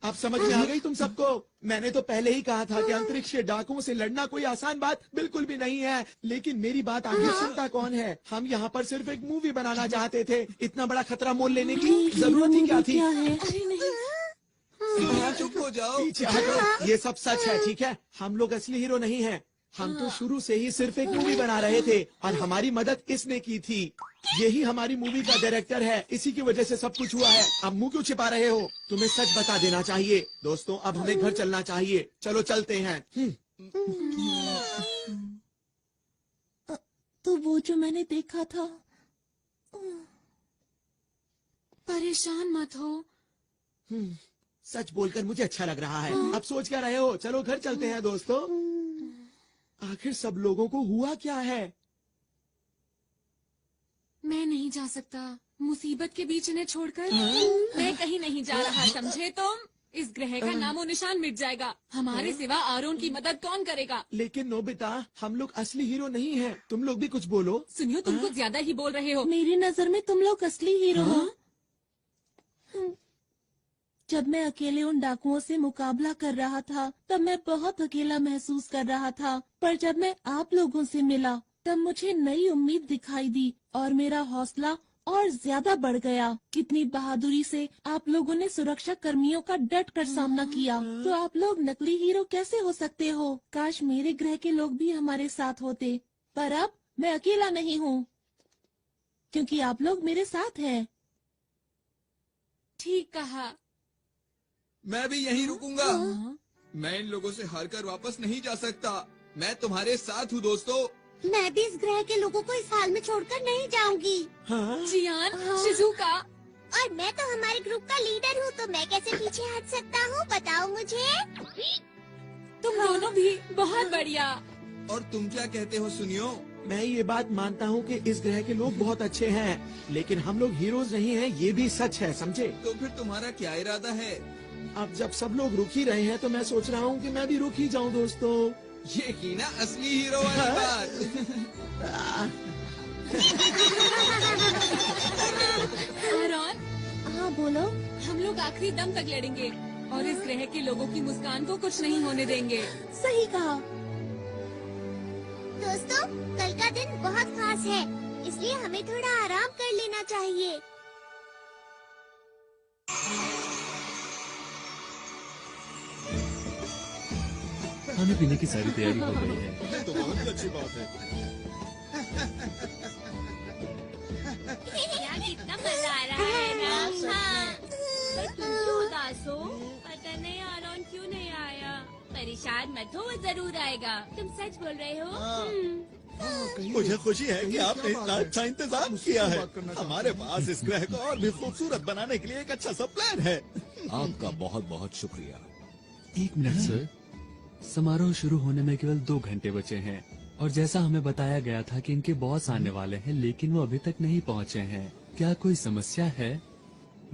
S3: अब समझ में आ गई तुम सबको? मैंने तो पहले ही कहा था कि अंतरिक्ष के डाकुओं से लड़ना कोई आसान बात बिल्कुल भी नहीं है। लेकिन मेरी बात आखिर सुनता कौन है? हम यहाँ पर सिर्फ एक मूवी बनाना चाहते थे। इतना बड़ा खतरा मोल लेने की जरूरत ही क्या थी?
S7: अरे नहीं,
S2: चुप हो जाओ।
S3: पीछे हटो। ये सब सच है, ठीक है? हम लोग असली हीरो नहीं हैं। हम तो शुरू से ही सिर्फ एक मूवी बना रहे थे और हमारी मदद इसने की थी। यही हमारी मूवी का डायरेक्टर है, इसी की वजह से सब कुछ हुआ है। अब मुंह क्यों छिपा रहे हो? तुम्हें सच बता देना चाहिए। दोस्तों, अब हमें घर चलना चाहिए। चलो चलते हैं।
S7: तो वो जो मैंने देखा था।
S8: परेशान मत हो।
S3: सच बोलकर मुझे अच्छा लग रहा है। अब सोच क्या रहे हो? चलो घर चलते हैं दोस्तों। आखिर सब लोगों को हुआ क्या है?
S8: मैं नहीं जा सकता, मुसीबत के बीच इन्हें छोड़कर। मैं कहीं नहीं जा रहा, समझे तुम? इस ग्रह का नामो निशान मिट जाएगा। हमारे सिवा आरोन की मदद कौन करेगा?
S3: लेकिन नोबिता, हम लोग असली हीरो नहीं हैं। तुम लोग भी कुछ बोलो।
S8: सुनियो, तुम कुछ ज्यादा ही बोल रहे हो।
S7: मेरी नजर में तुम लोग असली हीरो हो। जब मैं अकेले उन डाकुओं से मुकाबला कर रहा था, तब मैं बहुत अकेला महसूस कर रहा था। पर जब मैं आप लोगों से मिला, तब मुझे नई उम्मीद दिखाई दी और मेरा हौसला और ज्यादा बढ़ गया। कितनी बहादुरी से आप लोगों ने सुरक्षा कर्मियों का डट कर सामना किया। तो आप लोग नकली हीरो कैसे हो सकते हो? काश मेरे ग्रह के लोग भी हमारे साथ होते। पर अब मैं अकेला नहीं हूँ, क्योंकि आप लोग मेरे साथ हैं।
S8: ठीक कहा।
S2: मैं भी यहीं रुकूंगा। मैं इन लोगों से हारकर वापस नहीं जा सकता। मैं तुम्हारे साथ हूँ दोस्तों।
S7: मैं भी इस ग्रह के लोगों को इस हाल में छोड़कर नहीं जाऊंगी।
S8: जियान, शिजुका,
S4: और मैं तो हमारे ग्रुप का लीडर हूँ, तो मैं कैसे पीछे हट सकता हूँ, बताओ मुझे।
S8: तुम दोनों भी बहुत बढ़िया।
S2: और तुम क्या कहते हो सुनियो?
S3: मैं ये बात मानता हूँ कि इस ग्रह के लोग बहुत अच्छे हैं, लेकिन हम लोग हीरोज नहीं हैं, ये भी सच है, समझे?
S2: तो फिर तुम्हारा क्या इरादा है?
S3: अब जब सब लोग रुक ही रहे हैं तो मैं सोच रहा हूँ कि मैं भी रुक ही जाऊँ दोस्तों।
S2: ये की ना असली हीरो वाली बात।
S8: आरोन,
S7: हाँ बोलो।
S8: हम लोग आखिरी दम तक लड़ेंगे और इस ग्रह के लोगों की मुस्कान को कुछ नहीं होने देंगे।
S7: सही कहा।
S4: दोस्तों, कल का दिन बहुत खास है, इसलिए हमें थोड़ा आराम कर लेना चाहिए।
S12: खाने पीने की सारी तैयारी हो गई है।
S10: ये तो बहुत ही अच्छी बात है।
S1: यार कितना मजा आ रहा है ना। हाँ। पर तुम क्यों उदास हो? पता नहीं आरोन क्यों नहीं आया। परेशान मत हो, वो जरूर आएगा। तुम सच बोल रहे हो?
S10: मुझे खुशी है कि आपने इतना अच्छा इंतजाम किया है। हमारे पास इस ग्रह को और भी खूबसूरत बनाने के लिए एक अच्छा सा प्लान है।
S6: आपका बहुत बहुत शुक्रिया।
S12: 1 मिनट सर, समारोह शुरू होने में केवल 2 घंटे बचे हैं और जैसा हमें बताया गया था कि इनके बॉस आने वाले हैं, लेकिन वो अभी तक नहीं पहुंचे हैं। क्या कोई समस्या है?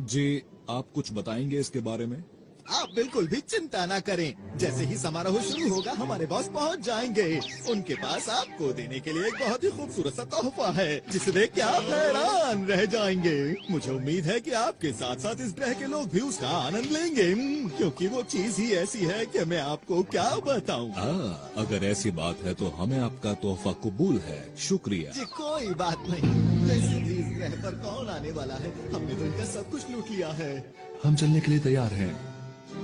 S6: जी, आप कुछ बताएंगे इसके बारे में?
S10: आप बिल्कुल भी चिंता ना करें। जैसे ही समारोह शुरू होगा हमारे बॉस पहुंच जाएंगे। उनके पास आपको देने के लिए एक बहुत ही खूबसूरत सा तोहफा है, जिसे देख के आप हैरान रह जाएंगे। मुझे उम्मीद है कि आपके साथ साथ इस ग्रह के लोग भी उसका आनंद लेंगे, क्योंकि वो चीज ही ऐसी है कि मैं आपको क्या बताऊं।
S6: अगर ऐसी बात है तो हमें आपका तोहफा कबूल है। शुक्रिया
S10: जी कोई बात नहीं। वैसे भी इस ग्रह पर कौन आने वाला है, हमने तो इनका सब कुछ लूट लिया है।
S12: हम चलने के लिए तैयार हैं।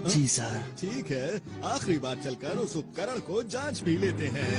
S12: जी सर।
S10: ठीक है, आखिरी बार चलकर उस उपकरण को जांच भी लेते हैं।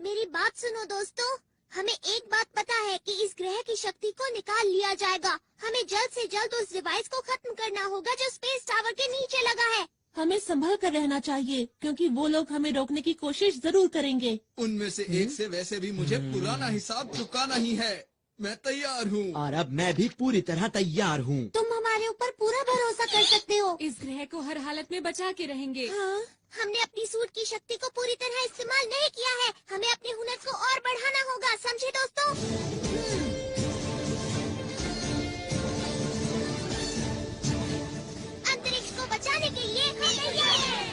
S4: मेरी बात सुनो दोस्तों, हमें एक बात पता है कि इस ग्रह की शक्ति को निकाल लिया जाएगा। हमें जल्द से जल्द उस डिवाइस को खत्म करना होगा जो स्पेस टावर के नीचे लगा है।
S7: हमें संभल कर रहना चाहिए, क्योंकि वो लोग हमें रोकने की कोशिश जरूर करेंगे।
S2: उनमें से एक से वैसे भी मुझे पुराना हिसाब चुकाना ही है। मैं तैयार हूँ।
S3: और अब मैं भी पूरी तरह तैयार हूँ।
S4: तुम हमारे ऊपर पूरा भरोसा कर सकते हो।
S8: इस ग्रह को हर हालत में बचा के रहेंगे।
S4: हाँ, हमने अपनी सूट की शक्ति को पूरी तरह इस्तेमाल नहीं किया है। हमें अपने हुनर को और बढ़ाना होगा, समझे दोस्तों? अंतरिक्ष को बचाने के लिए हम तैयार हैं।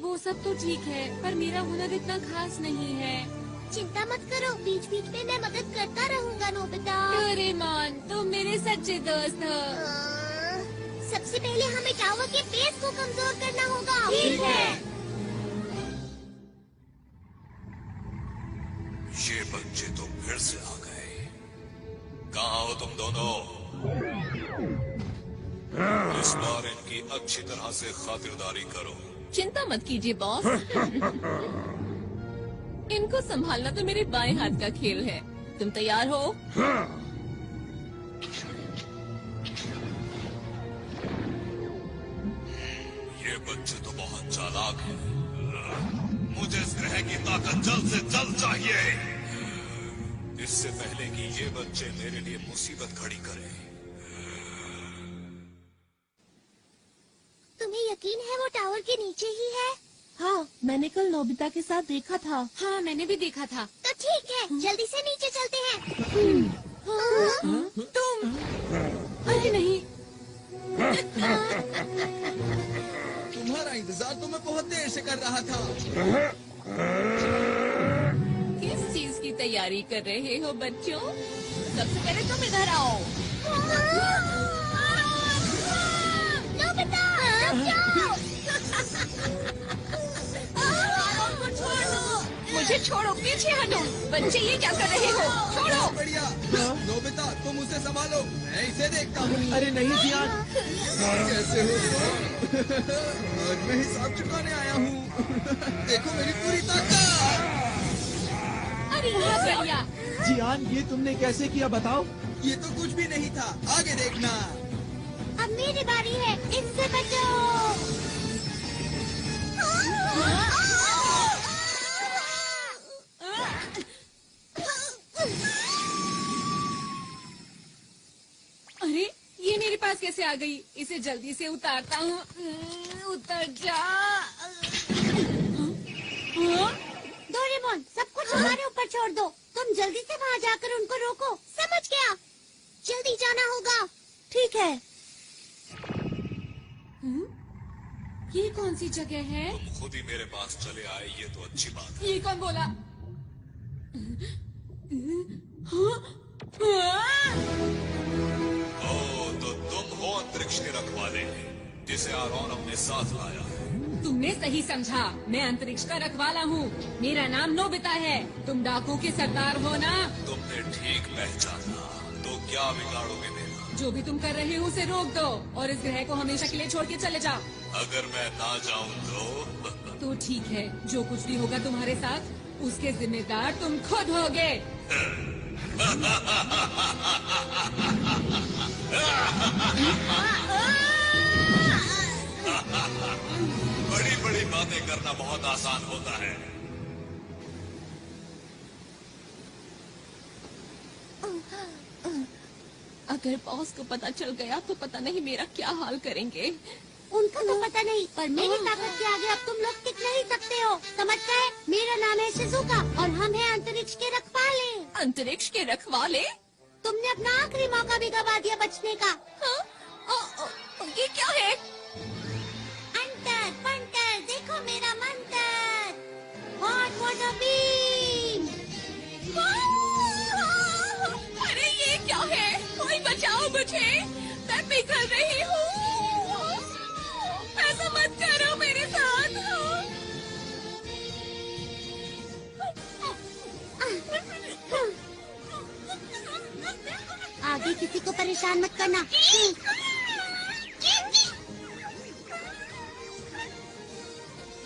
S8: वो सब तो ठीक है, पर मेरा हुनर इतना खास नहीं है।
S4: चिंता मत करो, बीच बीच में मैं मदद करता रहूंगा नोबिता।
S8: डोरेमोन, तुम मेरे सच्चे दोस्त हो।
S4: सबसे पहले हमें टावर के बेस को कमजोर करना होगा।
S8: ठीक है।
S6: ये बच्चे तो फिर से आ गए। कहाँ हो तुम दोनों? इस बार इनकी अच्छी तरह से खातिरदारी करो।
S1: चिंता मत कीजिए बॉस। इनको संभालना तो मेरे बाएं हाथ का खेल है। तुम तैयार हो?
S6: ये बच्चे तो बहुत चालाक हैं। मुझे इस ग्रह की ताकत जल्द से जल्द चाहिए, इससे पहले कि ये बच्चे मेरे लिए मुसीबत खड़ी करें।
S4: तुम्हें यकीन है वो टावर के नीचे ही है?
S7: हाँ, मैंने कल नोबिता के साथ देखा था।
S8: हाँ, मैंने भी देखा था।
S4: तो ठीक है, जल्दी से नीचे चलते हैं।
S8: तुम? अरे नहीं।
S2: तुम्हारा इंतजार तो मैं बहुत देर से कर रहा था।
S1: किस चीज की तैयारी कर रहे हो बच्चों? सबसे पहले तुम इधर आओ।
S4: नोबिता, रुक जाओ।
S1: मुझे छोड़ो, पीछे हटो। बच्चे ये क्या कर रहे हो? छोड़ो।
S2: बढ़िया। नोबिता, तुम उसे संभालो, मैं इसे देखता हूँ।
S3: अरे नहीं जियान।
S2: कैसे हो तुम? आज मैं हिसाब चुकाने आया हूँ। देखो मेरी पूरी ताकत।
S8: अरे बहुत बढ़िया।
S3: जियान, ये तुमने कैसे किया बताओ?
S2: ये तो कुछ भी नहीं था, आगे देखना।
S4: अब मेरी बारी है, इससे बचो।
S8: अरे ये मेरे पास कैसे आ गई? इसे जल्दी से उतारता हूँ। उतर जा।
S4: डोरेमोन, सब कुछ हमारे ऊपर छोड़ दो। तुम जल्दी से वहाँ जाकर उनको रोको। समझ गया? जल्दी जाना होगा।
S7: ठीक है।
S8: ये कौन सी जगह है?
S6: तुम खुद ही मेरे पास चले आए, ये तो अच्छी बात है।
S8: ये कौन बोला?
S6: ओ, तो तुम हो अंतरिक्ष के रखवाले, जिसे आरोन अपने साथ लाया है।
S8: तुमने सही समझा। मैं अंतरिक्ष का रखवाला हूँ। मेरा नाम नोबिता है। तुम डाकू के सरदार हो ना?
S6: तुमने ठीक पहचाना। तो क्या बिगाड़ोगे मेरा?
S8: जो भी तुम कर रहे हो उसे रोक दो और इस ग्रह को हमेशा के लिए छोड़ के चले जाओ।
S6: अगर मैं ना जाऊँ
S8: तो ठीक है, जो कुछ भी होगा तुम्हारे साथ उसके जिम्मेदार तुम खुद होगे।
S6: बड़ी बड़ी बातें करना बहुत आसान होता है।
S1: अगर बॉस को पता चल गया तो पता नहीं मेरा क्या हाल करेंगे।
S4: उनको तो पता नहीं, पर मेरी ताकत के आगे अब तुम लोग टिक नहीं सकते हो। समझ गए? मेरा नाम है शिजुका और हम हैं अंतरिक्ष के रखवाले।
S1: अंतरिक्ष के रखवाले?
S4: तुमने अपना आखिरी मौका भी गवा दिया बचने का।
S1: ये क्या है?
S4: अंतर पंटर, देखो मेरा मंत्र। Hot water beam.
S1: अरे ये क्या है? कोई बचाओ मुझे, मैं पिघल रही हूँ। ऐसा मत करो मेरे साथ।
S4: आगे किसी को परेशान मत करना।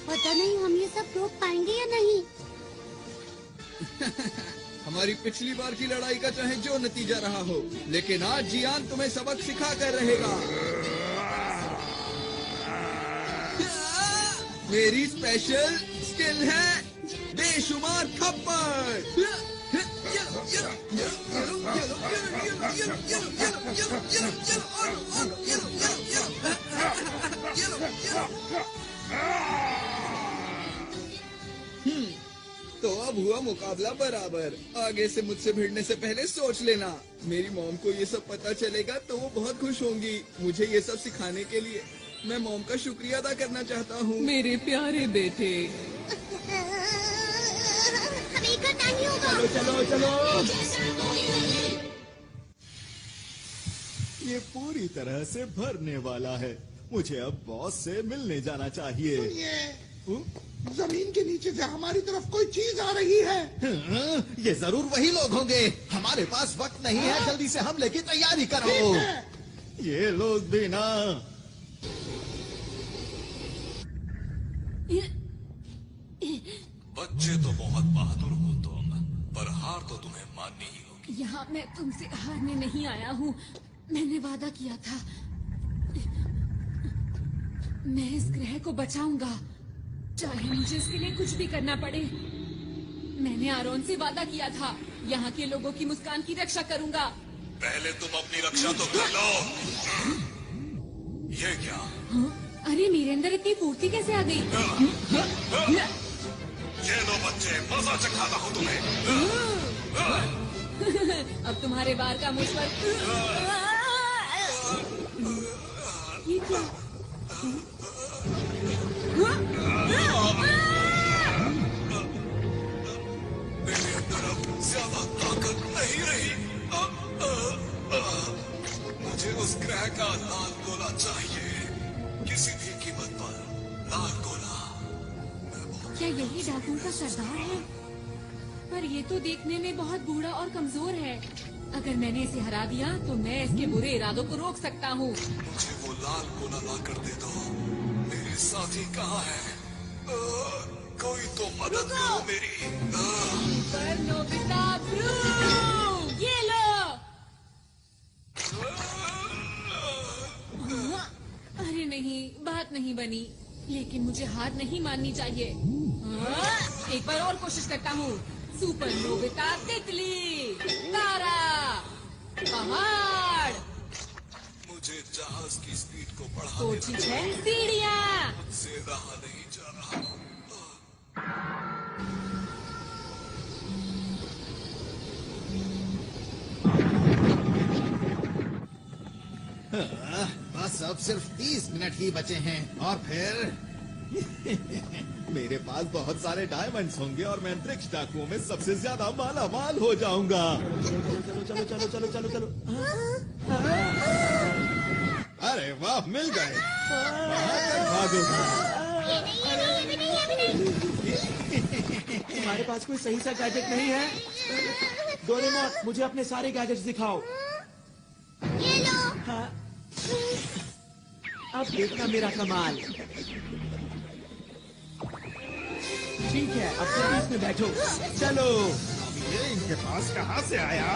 S4: पता नहीं हम ये सब रोक पाएंगे या नहीं।
S2: हमारी पिछली बार की लड़ाई का चाहे जो नतीजा रहा हो, लेकिन आज जियान तुम्हें सबक सिखा कर रहेगा। मेरी स्पेशल स्किल है बेशुमार थप्पड़। तो अब हुआ मुकाबला बराबर। आगे से मुझसे भिड़ने से पहले सोच लेना। मेरी मॉम को ये सब पता चलेगा तो वो बहुत खुश होंगी। मुझे ये सब सिखाने के लिए मैं मॉम का शुक्रिया अदा करना चाहता हूँ।
S1: मेरे प्यारे बेटे।
S4: हमें करना ही होगा।
S3: चलो चलो चलो।
S10: ये पूरी तरह से भरने वाला है। मुझे अब बॉस से मिलने जाना चाहिए।
S11: जमीन के नीचे से हमारी तरफ कोई चीज आ रही है।
S10: ये जरूर वही लोग होंगे। हमारे पास वक्त नहीं है, जल्दी से हमले की तैयारी करो। ये लोग भी ना।
S6: बच्चे तो बहुत बहादुर हो तुम, पर हार तो तुम्हें माननी ही होगी।
S8: यहाँ मैं तुमसे हारने नहीं आया हूँ। मैंने वादा किया था, मैं इस ग्रह को बचाऊंगा, चाहे मुझे इसके लिए कुछ भी करना पड़े। मैंने आरोन से वादा किया था, यहाँ के लोगों की मुस्कान की रक्षा करूंगा।
S6: पहले तुम अपनी रक्षा तो कर लो। ये क्या?
S8: अरे मेरे अंदर इतनी फुर्ती कैसे आ गई?
S6: ये लो बच्चे, मजा चखाता हूँ तुम्हें।
S8: अब तुम्हारे बार का मुझ पर। ये क्या?
S6: मेरे अंदर अब ज्यादा ताकत नहीं रही। मुझे उस ग्रह का लाल गोला चाहिए, किसी भी कीमत पर लाल गोला।
S8: क्या यही डाकुओं का सरदार है? पर ये तो देखने में बहुत बूढ़ा और कमजोर है। अगर मैंने इसे हरा दिया तो मैं इसके बुरे इरादों को रोक सकता हूँ।
S6: मुझे वो लाल गोला ला कर दे दो। मेरे मेरे साथी कहाँ हैं? कोई तो मदद करो मेरी।
S8: पर नोबिता ब्लू, ये लो। अरे नहीं, बात नहीं बनी, लेकिन मुझे हार नहीं माननी चाहिए। एक बार और कोशिश करता हूँ। सुपर नोबिता तितली, तारा, पहाड़,
S6: मुझे जहाज की स्पीड को बढ़ाने
S8: कोशिश है सीढ़ियाँ।
S6: से रहा नहीं जा रहा।
S10: बस अब सिर्फ 30 मिनट ही बचे हैं और फिर मेरे पास बहुत सारे डायमंड्स होंगे और मैं अंतरिक्ष डाकुओं में सबसे ज्यादा माला माल हो जाऊंगा।
S3: चलो चलो चलो चलो चलो।
S10: अरे वाह, मिल गए। भागो।
S3: तुम्हारे पास कोई सही सा गैजेट नहीं है? डोरेमोन, मुझे अपने सारे गैजेट्स दिखाओ।
S4: ये लो।
S3: हाँ। अब देखना मेरा कमाल। ठीक है, अब जल्दी इसमें बैठो। चलो।
S11: ये इनके पास कहाँ से आया?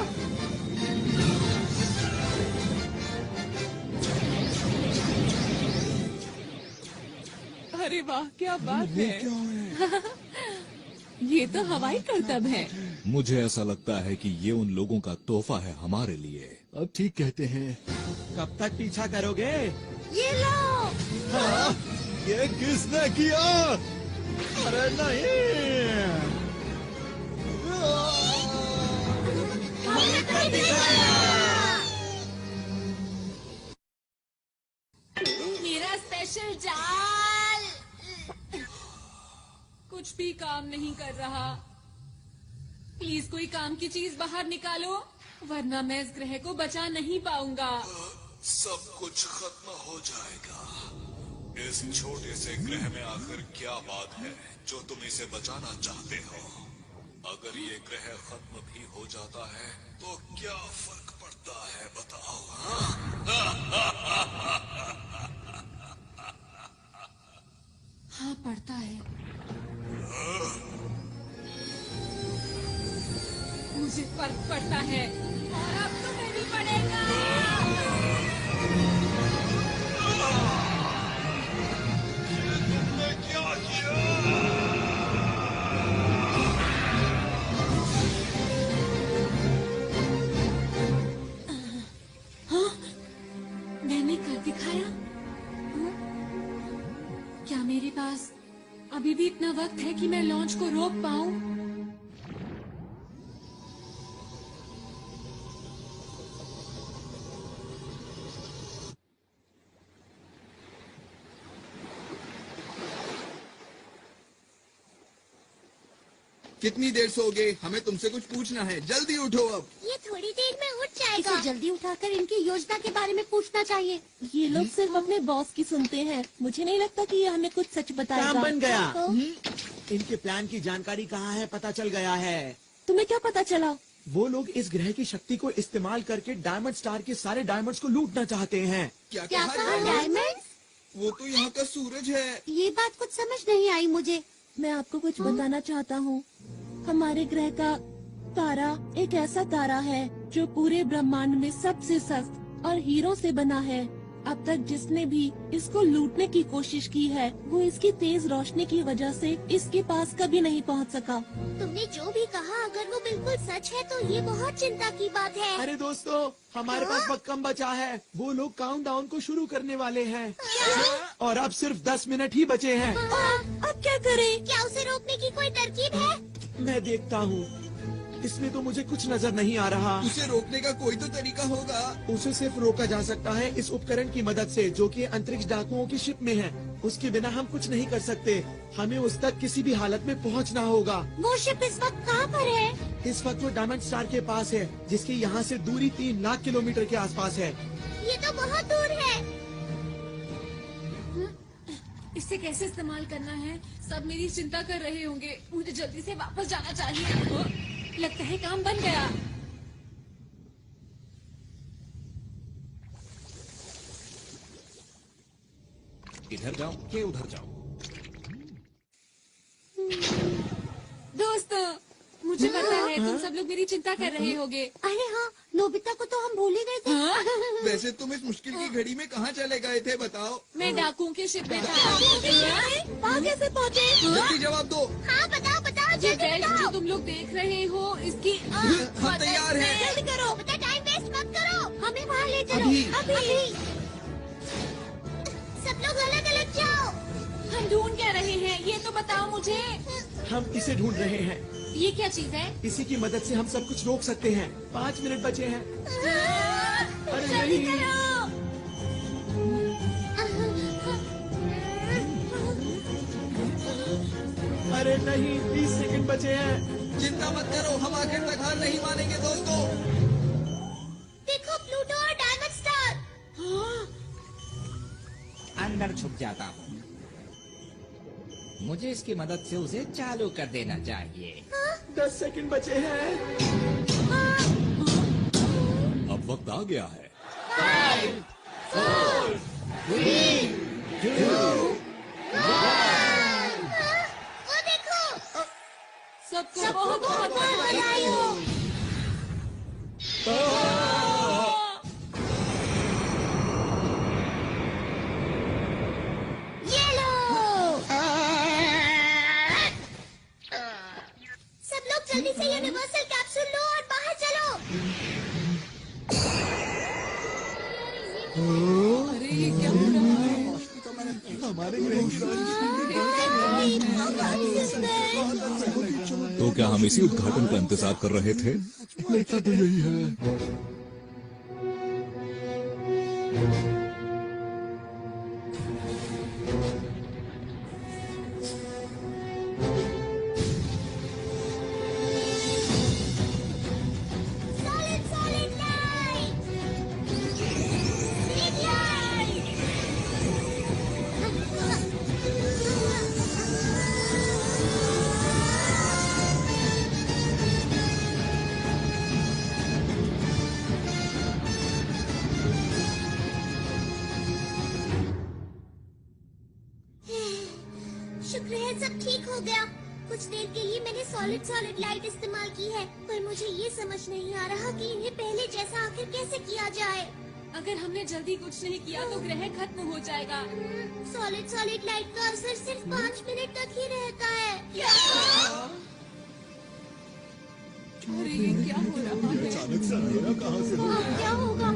S1: अरे वाह, क्या बात है। ये तो हवाई करतब है।
S6: मुझे ऐसा लगता है कि ये उन लोगों का तोहफा है हमारे लिए।
S10: अब ठीक कहते हैं।
S3: कब तक पीछा करोगे?
S4: ये लो।
S10: हाँ, ये किसने किया? अरे नहीं।
S8: मेरा स्पेशल जाल कुछ भी काम नहीं कर रहा। प्लीज कोई काम की चीज बाहर निकालो, वरना मैं इस ग्रह को बचा नहीं पाऊंगा।
S6: सब कुछ खत्म हो जाएगा। इस छोटे से ग्रह में आखिर क्या बात है जो तुम इसे बचाना चाहते हो? अगर ये ग्रह खत्म भी हो जाता है तो क्या फर्क पड़ता है, बताओ?
S8: हाँ, पड़ता है। मुझे फर्क पड़ता है और अब तुम्हें भी पड़ेगा।
S6: तुमने क्या किया?
S8: हाँ, मैंने कर दिखाया। हाँ? क्या मेरे पास अभी भी इतना वक्त है कि मैं लॉन्च को रोक पाऊं?
S2: कितनी देर सोओगे? हमें तुमसे कुछ पूछना है, जल्दी उठो अब।
S4: ये थोड़ी देर में उठ जाएगा।
S7: इसे जल्दी उठाकर इनकी योजना के बारे में पूछना चाहिए। ये लोग सिर्फ अपने बॉस की सुनते हैं। मुझे नहीं लगता कि ये हमें कुछ सच बताएगा।
S3: काम बन गया।
S7: तो?
S3: इनके प्लान की जानकारी कहाँ है पता चल गया है।
S7: तुम्हें क्या पता चला?
S3: वो लोग इस ग्रह की शक्ति को इस्तेमाल करके डायमंड स्टार के सारे डायमंड्स को लूटना चाहते हैं।
S2: क्या
S4: क्या कहा? डायमंड?
S2: वो तो यहाँ का सूरज है।
S4: ये बात कुछ समझ नहीं आई मुझे।
S7: मैं आपको कुछ बताना चाहता हूँ। हमारे ग्रह का तारा एक ऐसा तारा है जो पूरे ब्रह्मांड में सबसे सख्त और हीरो से बना है। अब तक जिसने भी इसको लूटने की कोशिश की है वो इसकी तेज रोशनी की वजह से इसके पास कभी नहीं पहुंच सका।
S4: तुमने जो भी कहा अगर वो बिल्कुल सच है तो ये बहुत चिंता की बात है।
S3: अरे दोस्तों, हमारे पास वक्त कम बचा है। वो लोग काउंटडाउन को शुरू करने वाले हैं और अब सिर्फ 10 मिनट ही बचे हैं।
S7: अब क्या करें?
S4: क्या उसे रोकने की कोई तरकीब है?
S3: मैं देखता हूँ। इसमें तो मुझे कुछ नजर नहीं आ रहा।
S2: उसे रोकने का कोई तो तरीका होगा।
S3: उसे सिर्फ रोका जा सकता है इस उपकरण की मदद से जो कि अंतरिक्ष डाकुओं की शिप में है। उसके बिना हम कुछ नहीं कर सकते। हमें उस तक किसी भी हालत में पहुंचना होगा।
S4: वो शिप इस वक्त कहाँ पर है?
S3: इस वक्त वो डायमंड स्टार के पास है, जिसकी यहाँ से दूरी 3 लाख किलोमीटर के आसपास है।
S4: ये तो बहुत दूर है।
S8: इसे कैसे इस्तेमाल करना है? सब मेरी चिंता कर रहे होंगे। मुझे जल्दी से वापस जाना चाहिए। लगता है काम बन गया।
S6: इधर जाऊं कि उधर जाऊं?
S8: दोस्तों, मुझे पता है तुम सब लोग मेरी चिंता कर रहे होगे।
S7: अरे हाँ, नोबिता को तो हम भूल ही गए थे।
S2: वैसे तुम इस मुश्किल की घड़ी में कहाँ चले गए थे बताओ?
S8: मैं डाकुओं के शिप में था।
S7: वहाँ कैसे पहुँचे?
S2: जल्दी जवाब दो।
S7: हाँ बताओ बताओ
S8: ये बेल्ट जो तुम लोग देख रहे हो, इसकी
S2: हम तैयार हैं।
S7: जल्दी करो, बेटा टाइम वेस्ट मत करो, हमें वहाँ ले चलो अभी। सब लोग अलग अलग जाओ।
S8: हम ढूंढ क्या रहे हैं, ये तो बताओ मुझे।
S3: हम इसे ढूंढ रहे हैं।
S8: ये क्या चीज है?
S3: इसी की मदद से हम सब कुछ रोक सकते हैं। 5 मिनट बचे हैं। अरे
S8: जल्दी
S3: नहीं।
S8: करो।
S3: अरे नहीं, 20 सेकंड बचे हैं।
S2: चिंता मत करो, हम आखिर तक हार नहीं मानेंगे दोस्तों।
S7: देखो प्लूटो और डायमंड स्टार।
S14: अंदर छुप जाता हूँ। मुझे इसकी मदद से उसे चालू कर देना चाहिए।
S3: 10 सेकंड बचे हैं।
S6: अब वक्त आ गया है।
S3: 5, 4, 3, 2, 1।
S7: वो देखो।
S8: सबको बहुत बहुत बधाई हो।
S7: ये लो। सब लोग जल्दी से यूनिवर्सल कैप्सूल लो और बाहर चलो।
S8: अरे ये क्या हो रहा है?
S10: हमारे ग्रह की
S6: तो क्या हम इसी उद्घाटन का इंतजार कर रहे थे?
S13: लगता तो यही है।
S7: Solid light. Big light. शुक्र है सब ठीक हो गया। कुछ देर के लिए मैंने सॉलिड लाइट इस्तेमाल की है, पर मुझे ये समझ नहीं आ रहा कि इन्हें पहले जैसा आखिर कैसे किया जाए।
S8: अगर हमने जल्दी कुछ नहीं किया तो ग्रह खत्म हो जाएगा।
S7: सॉलिड लाइट का असर सिर्फ 5 मिनट तक ही रहता है।
S8: अरे ये क्या हो रहा है?
S10: अचानक से अंधेरा कहाँ से हो
S7: अब क्या होगा?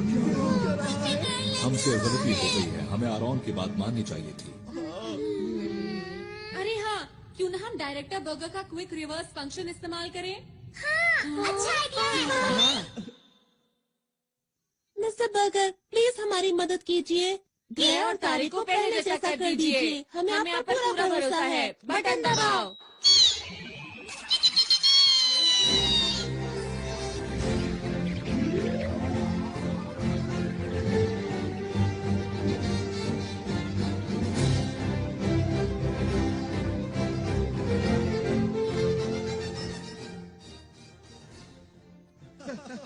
S6: हमसे गलती हो गई है, हमें आरोन की बात माननी चाहिए थी।
S8: अरे हाँ, क्यों ना हम डायरेक्टर बर्गर का क्विक रिवर्स फंक्शन इस्तेमाल करें?
S7: हाँ, अच्छा आइडिया है।
S15: मिस्टर बर्गर, प्लीज हमारी मदद कीजिए।
S8: ग्रह और तारे को पहले जैसा कर दीजिए।
S15: हमें आप पर पूरा भरोसा है।
S8: बटन दबाओ।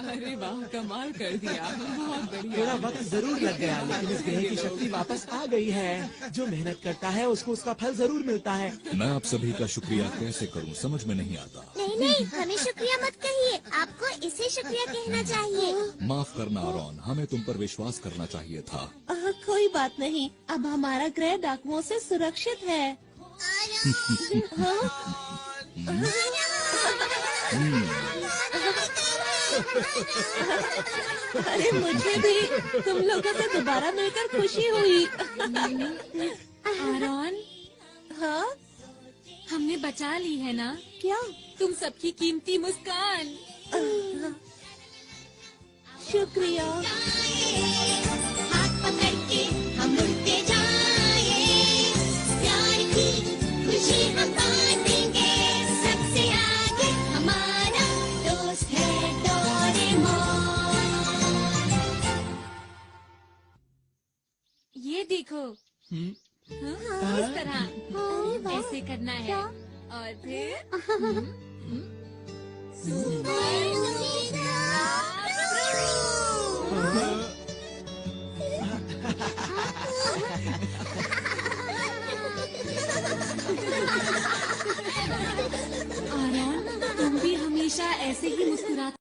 S8: अरे वाह, कमाल कर दिया, बहुत बढ़िया।
S3: थोड़ा वक्त जरूर लग गया, लेकिन इस ग्रह की शक्ति वापस आ गई है। जो मेहनत करता है उसको उसका फल जरूर मिलता है।
S6: मैं आप सभी का शुक्रिया कैसे करूं, समझ में नहीं आता।
S7: नहीं, हमें शुक्रिया मत कहिए, आपको इसे शुक्रिया कहना चाहिए।
S6: माफ करना आरोन, हमें तुम पर विश्वास करना चाहिए था।
S15: कोई बात नहीं, अब हमारा ग्रह डाकुओं से सुरक्षित है। अरे मुझे भी तुम लोगों से दोबारा मिलकर खुशी हुई।
S8: आरोन,
S15: हाँ,
S8: हमने बचा ली है ना?
S15: क्या?
S8: तुम सबकी कीमती मुस्कान।
S15: शुक्रिया।
S4: हाथ पकड़ के हम उड़ते जाए, प्यार की खुशी हम बांटेंगे। सबसे आगे हमारा दोस्त है डोरेमोन।
S8: ये देखो, हाँ, इस तरह ऐसे करना है और फिर आरोन, तुम भी हमेशा ऐसे ही मुस्कुराते